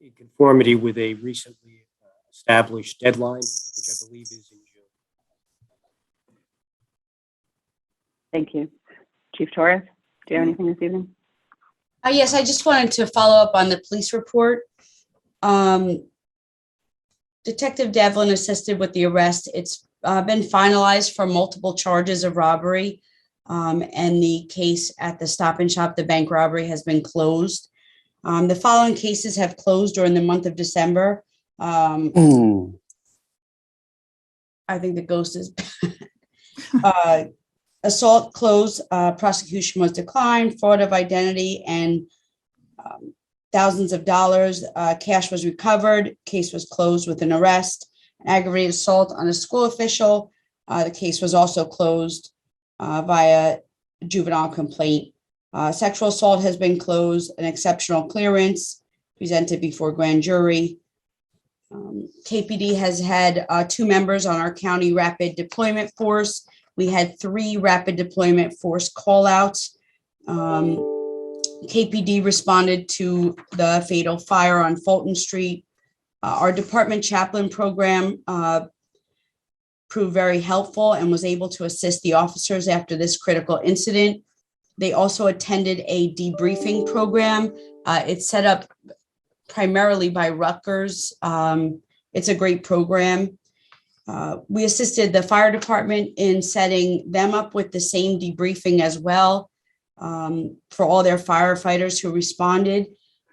in conformity with a recently established deadline, which I believe is in June. Thank you. Chief Torres, do you have anything this evening? Yes, I just wanted to follow up on the police report. Detective Devlin assisted with the arrest. It's been finalized for multiple charges of robbery, and the case at the Stop and Shop, the bank robbery, has been closed. The following cases have closed during the month of December. I think the ghost is assault closed, prosecution was declined, fraud of identity, and thousands of dollars. Cash was recovered. Case was closed with an arrest. An aggravated assault on a school official. The case was also closed via juvenile complaint. Sexual assault has been closed. An exceptional clearance presented before grand jury. KPD has had 2 members on our county rapid deployment force. We had 3 rapid deployment force callouts. KPD responded to the fatal fire on Fulton Street. Our department chaplain program proved very helpful and was able to assist the officers after this critical incident. They also attended a debriefing program. It's set up primarily by Rutgers. It's a great program. We assisted the fire department in setting them up with the same debriefing as well for all their firefighters who responded.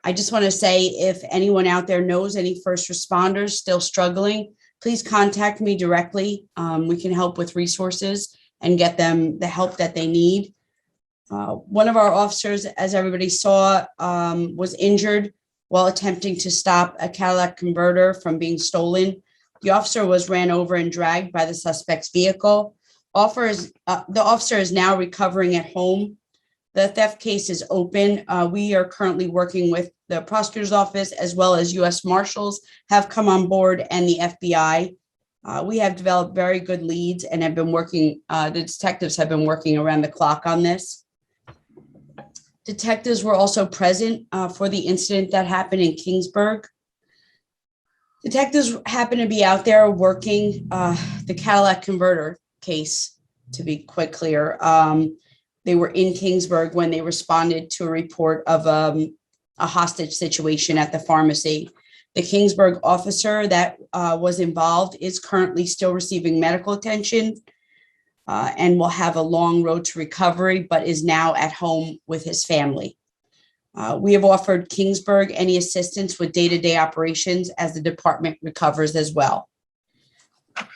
I just want to say, if anyone out there knows any first responders still struggling, please contact me directly. We can help with resources and get them the help that they need. One of our officers, as everybody saw, was injured while attempting to stop a Cadillac converter from being stolen. The officer was ran over and dragged by the suspect's vehicle. The officer is now recovering at home. The theft case is open. We are currently working with the prosecutor's office, as well as U.S. Marshals have come on board, and the FBI. We have developed very good leads and have been working, the detectives have been working around the clock on this. Detectives were also present for the incident that happened in Kingsburg. Detectives happened to be out there working the Cadillac converter case, to be quite clear. They were in Kingsburg when they responded to a report of a hostage situation at the pharmacy. The Kingsburg officer that was involved is currently still receiving medical attention and will have a long road to recovery, but is now at home with his family. We have offered Kingsburg any assistance with day-to-day operations as the department recovers as well.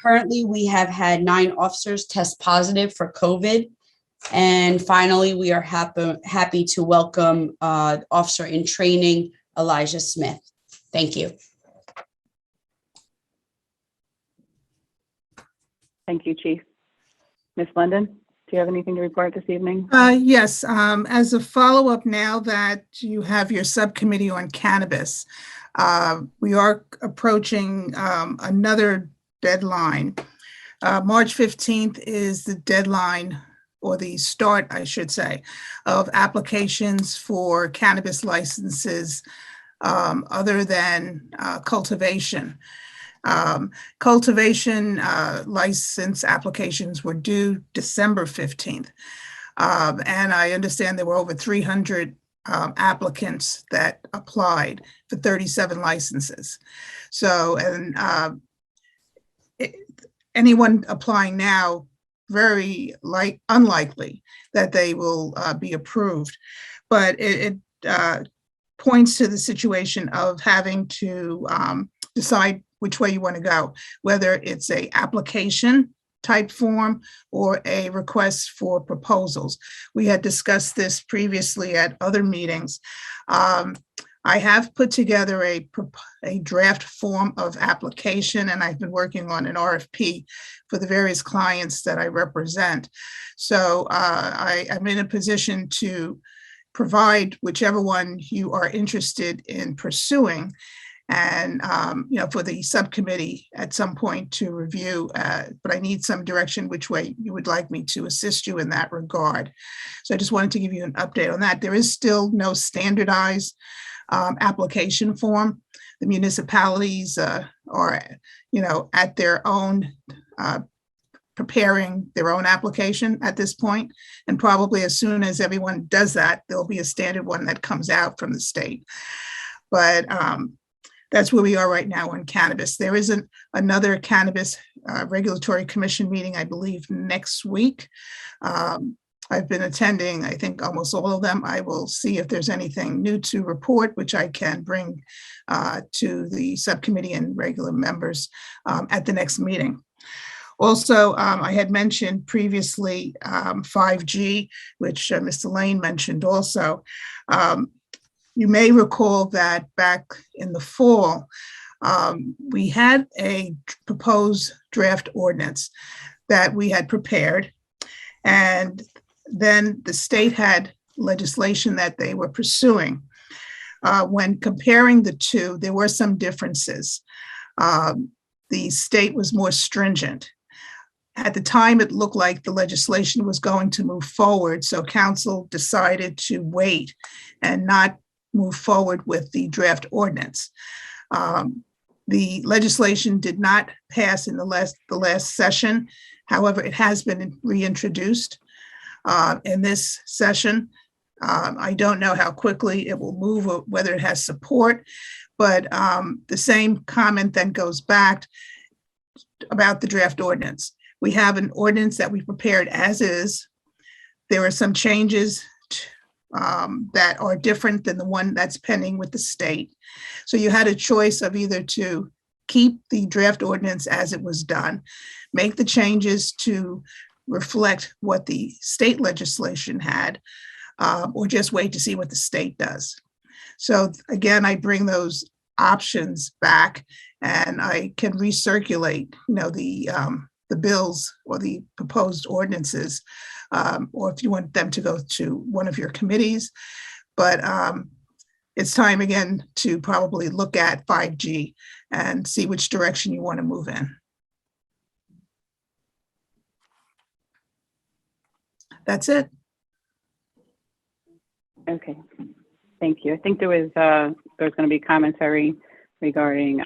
Currently, we have had 9 officers test positive for COVID. And finally, we are happy to welcome Officer in Training, Elijah Smith. Thank you. Thank you, Chief. Ms. London, do you have anything to report this evening? Yes, as a follow-up, now that you have your subcommittee on cannabis, we are approaching another deadline. March 15th is the deadline, or the start, I should say, of applications for cannabis licenses other than cultivation. Cultivation license applications were due December 15th. And I understand there were over 300 applicants that applied for 37 licenses. So, and anyone applying now, very unlikely that they will be approved. But it points to the situation of having to decide which way you want to go, whether it's a application type form or a request for proposals. We had discussed this previously at other meetings. I have put together a draft form of application, and I've been working on an RFP for the various clients that I represent. So I'm in a position to provide whichever one you are interested in pursuing, and for the subcommittee at some point to review, but I need some direction which way you would like me to assist you in that regard. So I just wanted to give you an update on that. There is still no standardized application form. The municipalities are, at their own, preparing their own application at this point. And probably as soon as everyone does that, there'll be a standard one that comes out from the state. But that's where we are right now on cannabis. There isn't another cannabis regulatory commission meeting, I believe, next week. I've been attending, I think, almost all of them. I will see if there's anything new to report, which I can bring to the subcommittee and regular members at the next meeting. Also, I had mentioned previously 5G, which Mr. Lane mentioned also. You may recall that back in the fall, we had a proposed draft ordinance that we had prepared. And then the state had legislation that they were pursuing. When comparing the two, there were some differences. The state was more stringent. At the time, it looked like the legislation was going to move forward, so council decided to wait and not move forward with the draft ordinance. The legislation did not pass in the last session. However, it has been reintroduced in this session. I don't know how quickly it will move or whether it has support, but the same comment then goes back about the draft ordinance. We have an ordinance that we prepared as is. There are some changes that are different than the one that's pending with the state. So you had a choice of either to keep the draft ordinance as it was done, make the changes to reflect what the state legislation had, or just wait to see what the state does. So again, I bring those options back and I can recirculate, the bills or the proposed ordinances, or if you want them to go to one of your committees. But it's time again to probably look at 5G and see which direction you want to move in. That's it. Okay, thank you. I think there was going to be commentary regarding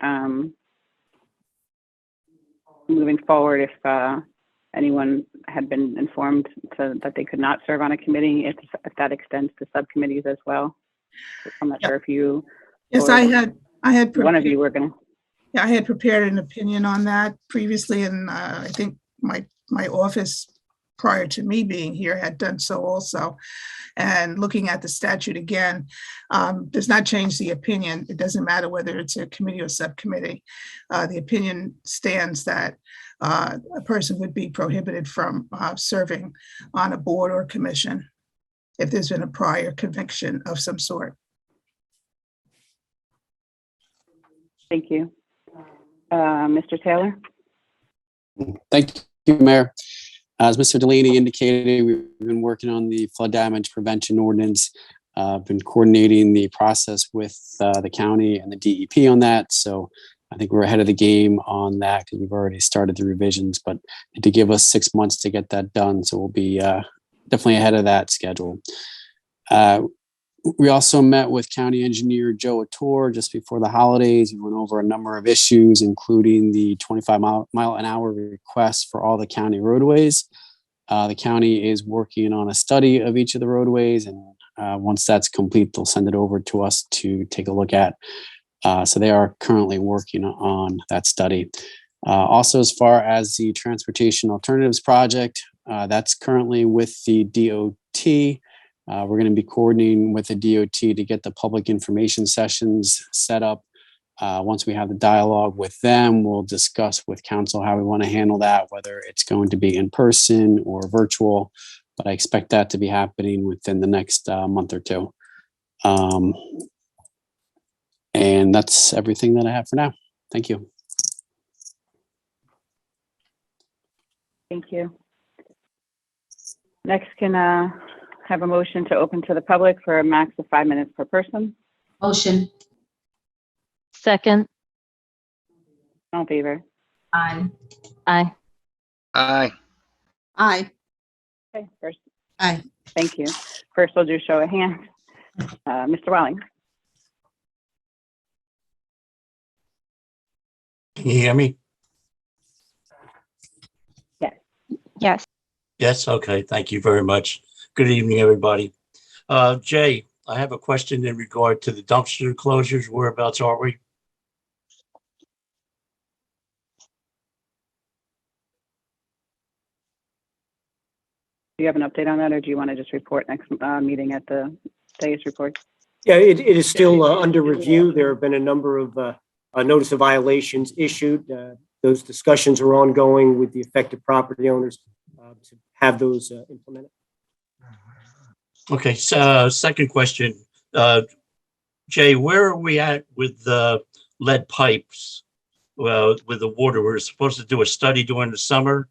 moving forward if anyone had been informed that they could not serve on a committee, if that extends to subcommittees as well. I'm not sure if you. Yes, I had one of you were going to. Yeah, I had prepared an opinion on that previously, and I think my office prior to me being here had done so also. And looking at the statute again, does not change the opinion. It doesn't matter whether it's a committee or subcommittee. The opinion stands that a person would be prohibited from serving on a board or commission if there's been a prior conviction of some sort. Thank you. Mr. Taylor? Thank you, Mayor. As Mr. Delaney indicated, we've been working on the flood damage prevention ordinance. Been coordinating the process with the county and the DEP on that. So I think we're ahead of the game on that because we've already started the revisions, but to give us 6 months to get that done. So we'll be definitely ahead of that schedule. We also met with County Engineer Joe Auditor just before the holidays. We went over a number of issues, including the 25-mile-an-hour request for all the county roadways. The county is working on a study of each of the roadways, and once that's complete, they'll send it over to us to take a look at. So they are currently working on that study. Also, as far as the Transportation Alternatives Project, that's currently with the DOT. We're going to be coordinating with the DOT to get the public information sessions set up. Once we have the dialogue with them, we'll discuss with council how we want to handle that, whether it's going to be in person or virtual. But I expect that to be happening within the next month or two. And that's everything that I have for now. Thank you. Thank you. Next, can have a motion to open to the public for a max of 5 minutes per person. Motion. Second. All in favor? Aye. Aye. Aye. Aye. Okay, first. Aye. Thank you. First, we'll do show of hands. Mr. Welling? Can you hear me? Yes. Yes. Yes, okay, thank you very much. Good evening, everybody. Jay, I have a question in regard to the dumpster closures. Whereabouts are we? Do you have an update on that, or do you want to just report next meeting at the day's report? Yeah, it is still under review. There have been a number of notice of violations issued. Those discussions are ongoing with the affected property owners to have those implemented. Okay, so second question. Jay, where are we at with the lead pipes? Well, with the water, we're supposed to do a study during the summer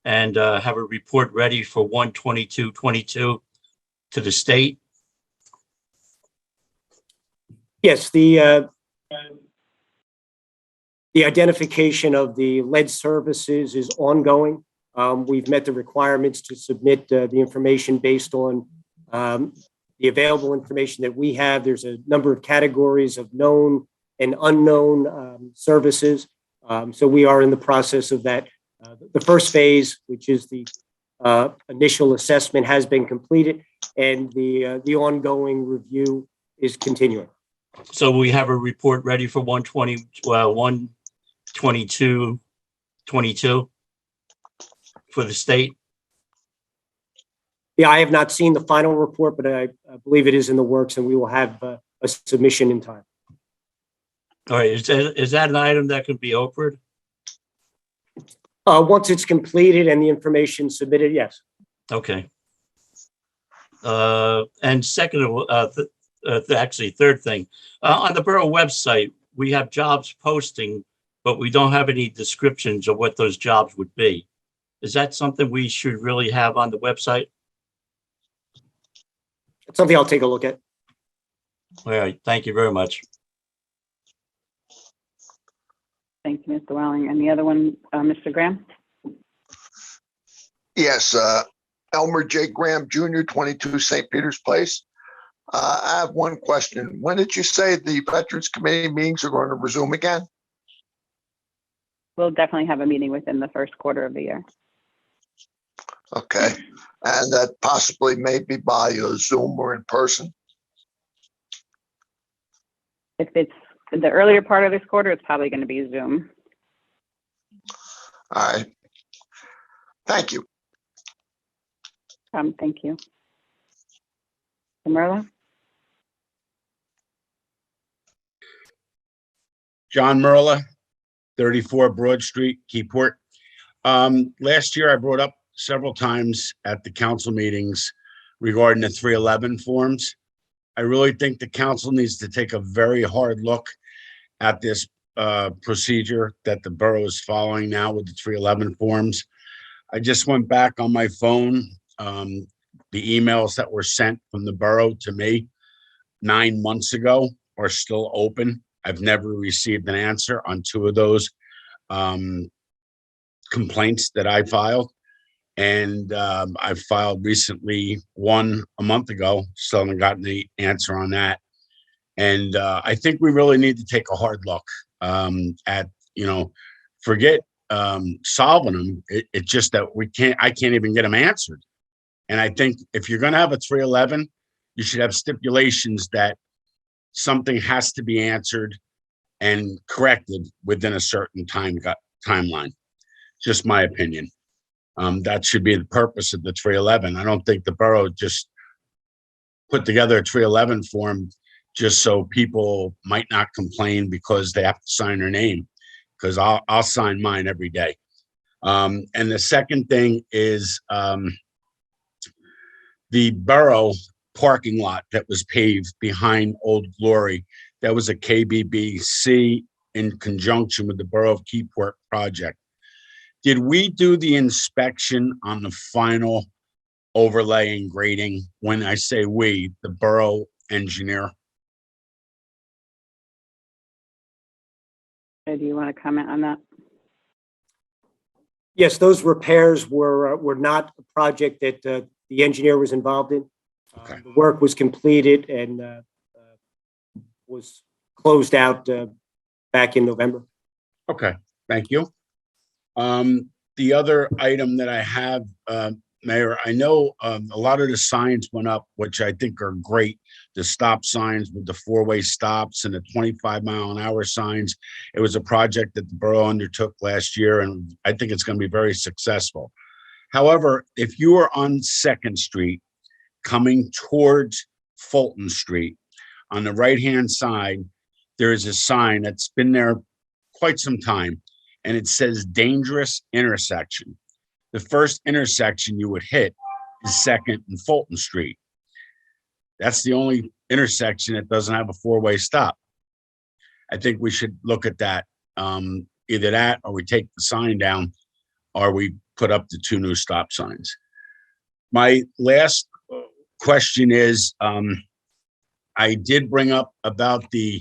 and have a report ready for 1/22/22 to the state. Yes, the identification of the lead services is ongoing. We've met the requirements to submit the information based on the available information that we have. There's a number of categories of known and unknown services. So we are in the process of that. The first phase, which is the initial assessment, has been completed, and the ongoing review is continuing. So we have a report ready for 122 for the state. Yeah, I have not seen the final report, but I believe it is in the works, and we will have a submission in time. All right, is that an item that could be offered? Once it's completed and the information submitted, yes. Okay. And second of all, actually, third thing, on the borough website, we have jobs posting, but we don't have any descriptions of what those jobs would be. Is that something we should really have on the website? It's something I'll take a look at. All right, thank you very much. Thank you, Mr. Welling. And the other one, Mr. Graham? Yes, Elmer J. Graham Jr., 22 St. Peter's Place. I have one question. When did you say the Veterans Committee meetings are going to resume again? We'll definitely have a meeting within the first quarter of the year. Okay, and that possibly maybe by Zoom or in person? If it's the earlier part of this quarter, it's probably going to be Zoom. All right. Thank you. Thank you. Marla? John Merla, 34 Broad Street, Keyport. Last year, I brought up several times at the council meetings regarding the 311 forms. I really think the council needs to take a very hard look at this procedure that the borough is following now with the 311 forms. I just went back on my phone. The emails that were sent from the borough to me 9 months ago are still open. I've never received an answer on 2 of those complaints that I filed. And I filed recently one a month ago, still haven't gotten the answer on that. And I think we really need to take a hard look at, forget solving them. It's just that I can't even get them answered. And I think if you're going to have a 311, you should have stipulations that something has to be answered and corrected within a certain timeline. Just my opinion. That should be the purpose of the 311. I don't think the borough just put together a 311 form just so people might not complain because they have to sign their name, because I'll sign mine every day. And the second thing is the borough parking lot that was paved behind Old Glory. That was a KBBC in conjunction with the Borough of Keyport project. Did we do the inspection on the final overlay and grading? When I say we, the borough engineer. Do you want to comment on that? Yes, those repairs were not a project that the engineer was involved in. Okay. The work was completed and was closed out back in November. Okay, thank you. The other item that I have, Mayor, I know a lot of the signs went up, which I think are great. The stop signs with the 4-way stops and the 25-mile-an-hour signs. It was a project that the borough undertook last year, and I think it's going to be very successful. However, if you are on 2nd Street coming towards Fulton Street, on the right-hand side, there is a sign that's been there quite some time, and it says dangerous intersection. The first intersection you would hit is 2nd and Fulton Street. That's the only intersection that doesn't have a 4-way stop. I think we should look at that. Either that or we take the sign down or we put up the 2 new stop signs. My last question is, I did bring up about the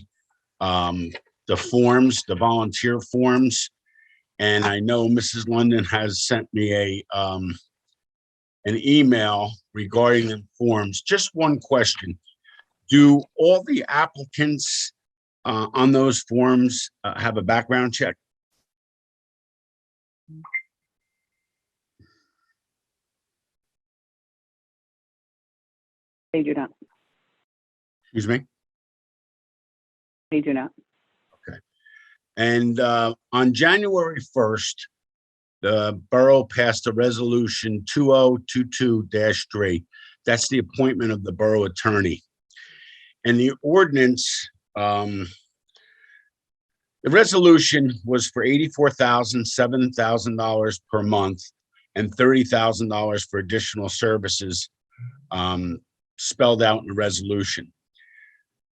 forms, the volunteer forms. And I know Mrs. London has sent me an email regarding the forms. Just one question. Do all the applicants on those forms have a background check? They do not. Excuse me? They do not. And on January 1st, the borough passed a resolution 2022-3. That's the appointment of the borough attorney. And the ordinance, the resolution was for $84,000, $7,000 per month, and $30,000 for additional services spelled out in the resolution.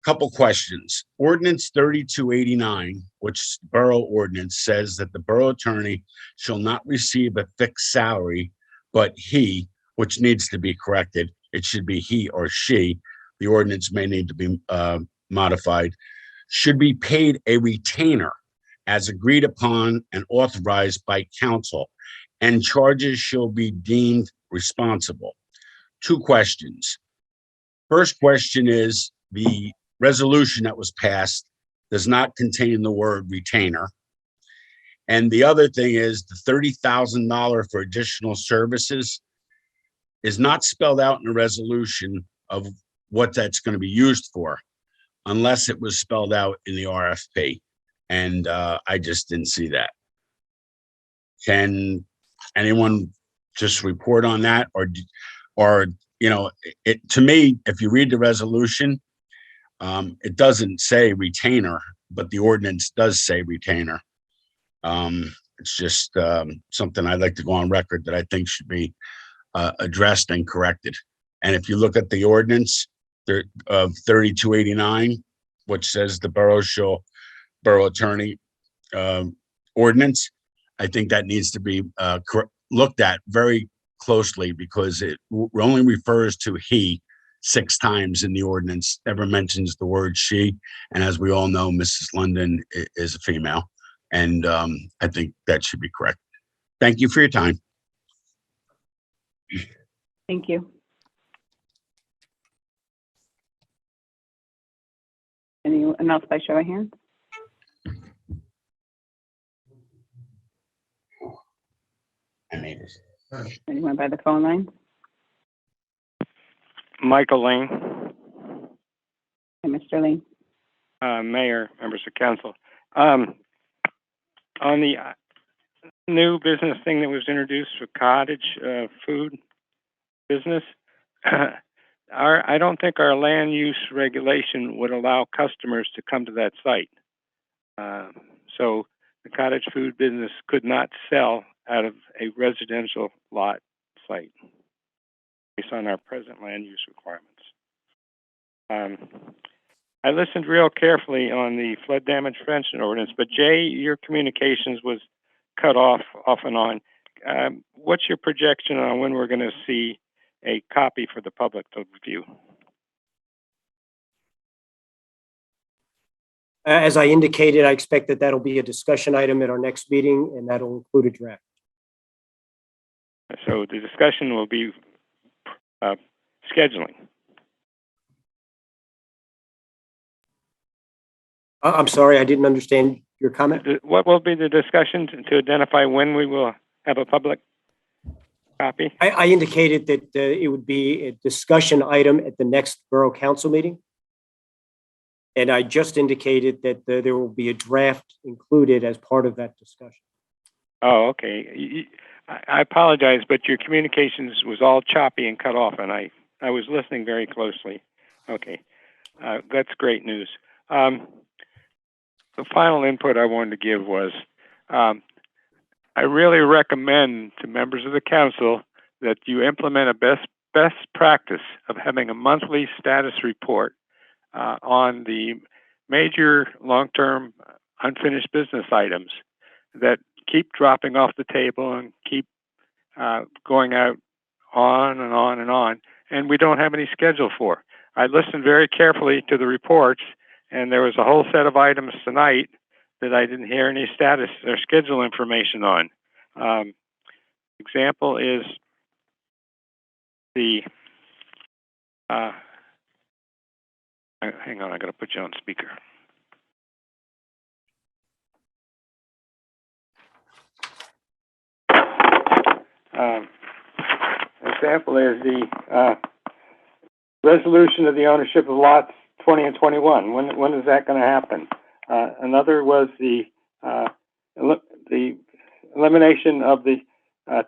Couple questions. Ordinance 3289, which borough ordinance, says that the borough attorney shall not receive a fixed salary, but he, which needs to be corrected, it should be he or she, the ordinance may need to be modified, should be paid a retainer as agreed upon and authorized by council, and charges shall be deemed responsible. Two questions. First question is, the resolution that was passed does not contain the word retainer. And the other thing is the $30,000 for additional services is not spelled out in the resolution of what that's going to be used for, unless it was spelled out in the RFP. And I just didn't see that. Can anyone just report on that? Or you know, it, to me, if you read the resolution, it doesn't say retainer, but the ordinance does say retainer. It's just something I'd like to go on record that I think should be addressed and corrected. And if you look at the ordinance of 3289, which says the borough attorney ordinance, I think that needs to be looked at very closely, because it only refers to he 6 times in the ordinance, never mentions the word she. And as we all know, Mrs. London is a female. And I think that should be correct. Thank you for your time. Thank you. Anyone else by show of hands? Anyone by the phone line? Michael Lane, Hey, Mr. Lee. Mayor, members of council. On the new business thing that was introduced for cottage food business, I don't think our land use regulation would allow customers to come to that site. So the cottage food business could not sell out of a residential lot site based on our present land use requirements. I listened real carefully on the flood damage prevention ordinance, but Jay, your communications was cut off and on. What's your projection on when we're going to see a copy for the public to review? As I indicated, I expect that that'll be a discussion item at our next meeting, and that'll include a draft. So the discussion will be scheduling. I'm sorry, I didn't understand your comment. What will be the discussion to identify when we will have a public copy? I indicated that it would be a discussion item at the next Borough Council meeting. And I just indicated that there will be a draft included as part of that discussion. Oh, okay. I apologize, but your communications was all choppy and cut off, and I was listening very closely. Okay, that's great news. The final input I wanted to give was, I really recommend to members of the council that you implement a best practice of having a monthly status report on the major long-term unfinished business items that keep dropping off the table and keep going out on and on and on, and we don't have any schedule for. I listened very carefully to the reports, and there was a whole set of items tonight that I didn't hear any status or schedule information on. Example is the, hang on, I gotta put you on speaker. Example is the resolution of the ownership of lots 20 and 21. When is that going to happen? Another was the elimination of the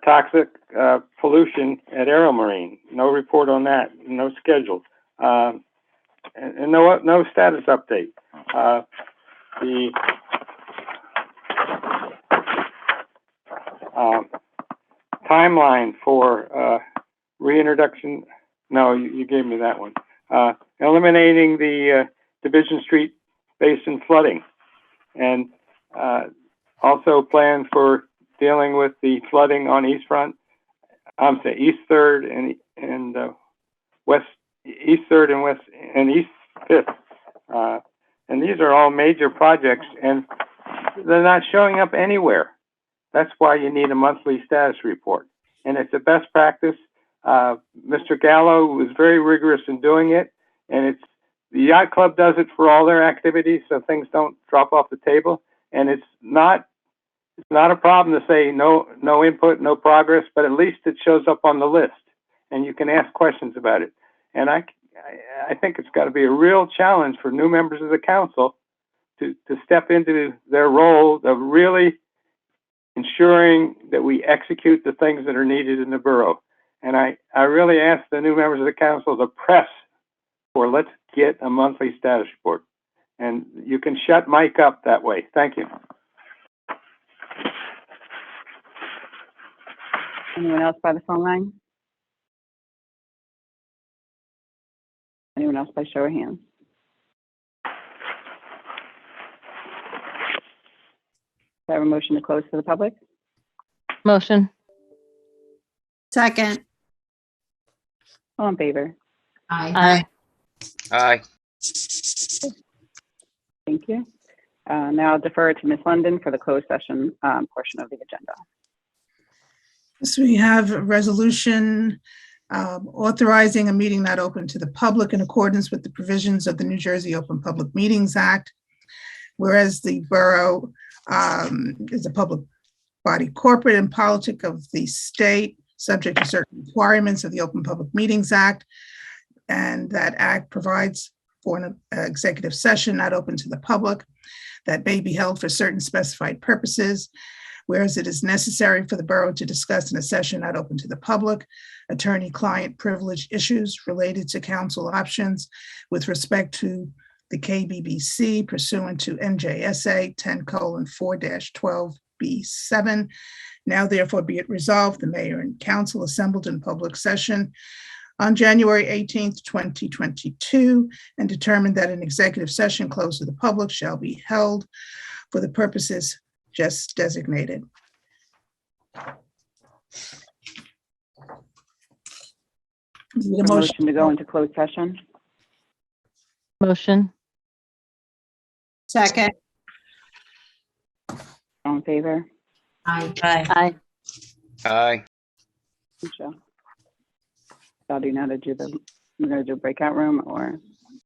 toxic pollution at Aeromarine. No report on that. No schedule. And no status update. The timeline for reintroduction. No, you gave me that one. Eliminating the Division Street basin flooding, and also plans for dealing with the flooding on East Front. I'm saying East Third and West East Third and West and East Fifth. And these are all major projects, and they're not showing up anywhere. That's why you need a monthly status report, and it's a best practice. Mr. Gallo was very rigorous in doing it, and the yacht club does it for all their activities, so things don't drop off the table. And it's not a problem to say no input, no progress, but at least it shows up on the list, and you can ask questions about it. And I think it's got to be a real challenge for new members of the council to step into their role of really ensuring that we execute the things that are needed in the borough. And I really ask the new members of the council to press for let's get a monthly status report. And you can shut Mike up that way. Thank you. Anyone else by the phone line? Anyone else by show of hands? Do I have a motion to close to the public? Motion. Second. All in favor? Aye. Aye. Thank you. Now I'll defer to Ms. London for the closed session portion of the agenda. So we have a resolution authorizing a meeting not open to the public in accordance with the provisions of the New Jersey Open Public Meetings Act. Whereas the borough is a public body corporate and politic of the state, subject to certain requirements of the Open Public Meetings Act. And that act provides for an executive session not open to the public that may be held for certain specified purposes. Whereas it is necessary for the borough to discuss in a session not open to the public, attorney-client privilege issues related to council options with respect to the KBBC pursuant to NJSA 10:4-12B7. Now therefore be it resolved, the mayor and council assembled in public session on January 18th, 2022, and determined that an executive session closed to the public shall be held for the purposes just designated. Need a Motion to go into closed session. Motion. Second. All in favor? Aye. Aye. Aye. Michelle. So do you know how to do we're going to do a breakout room or?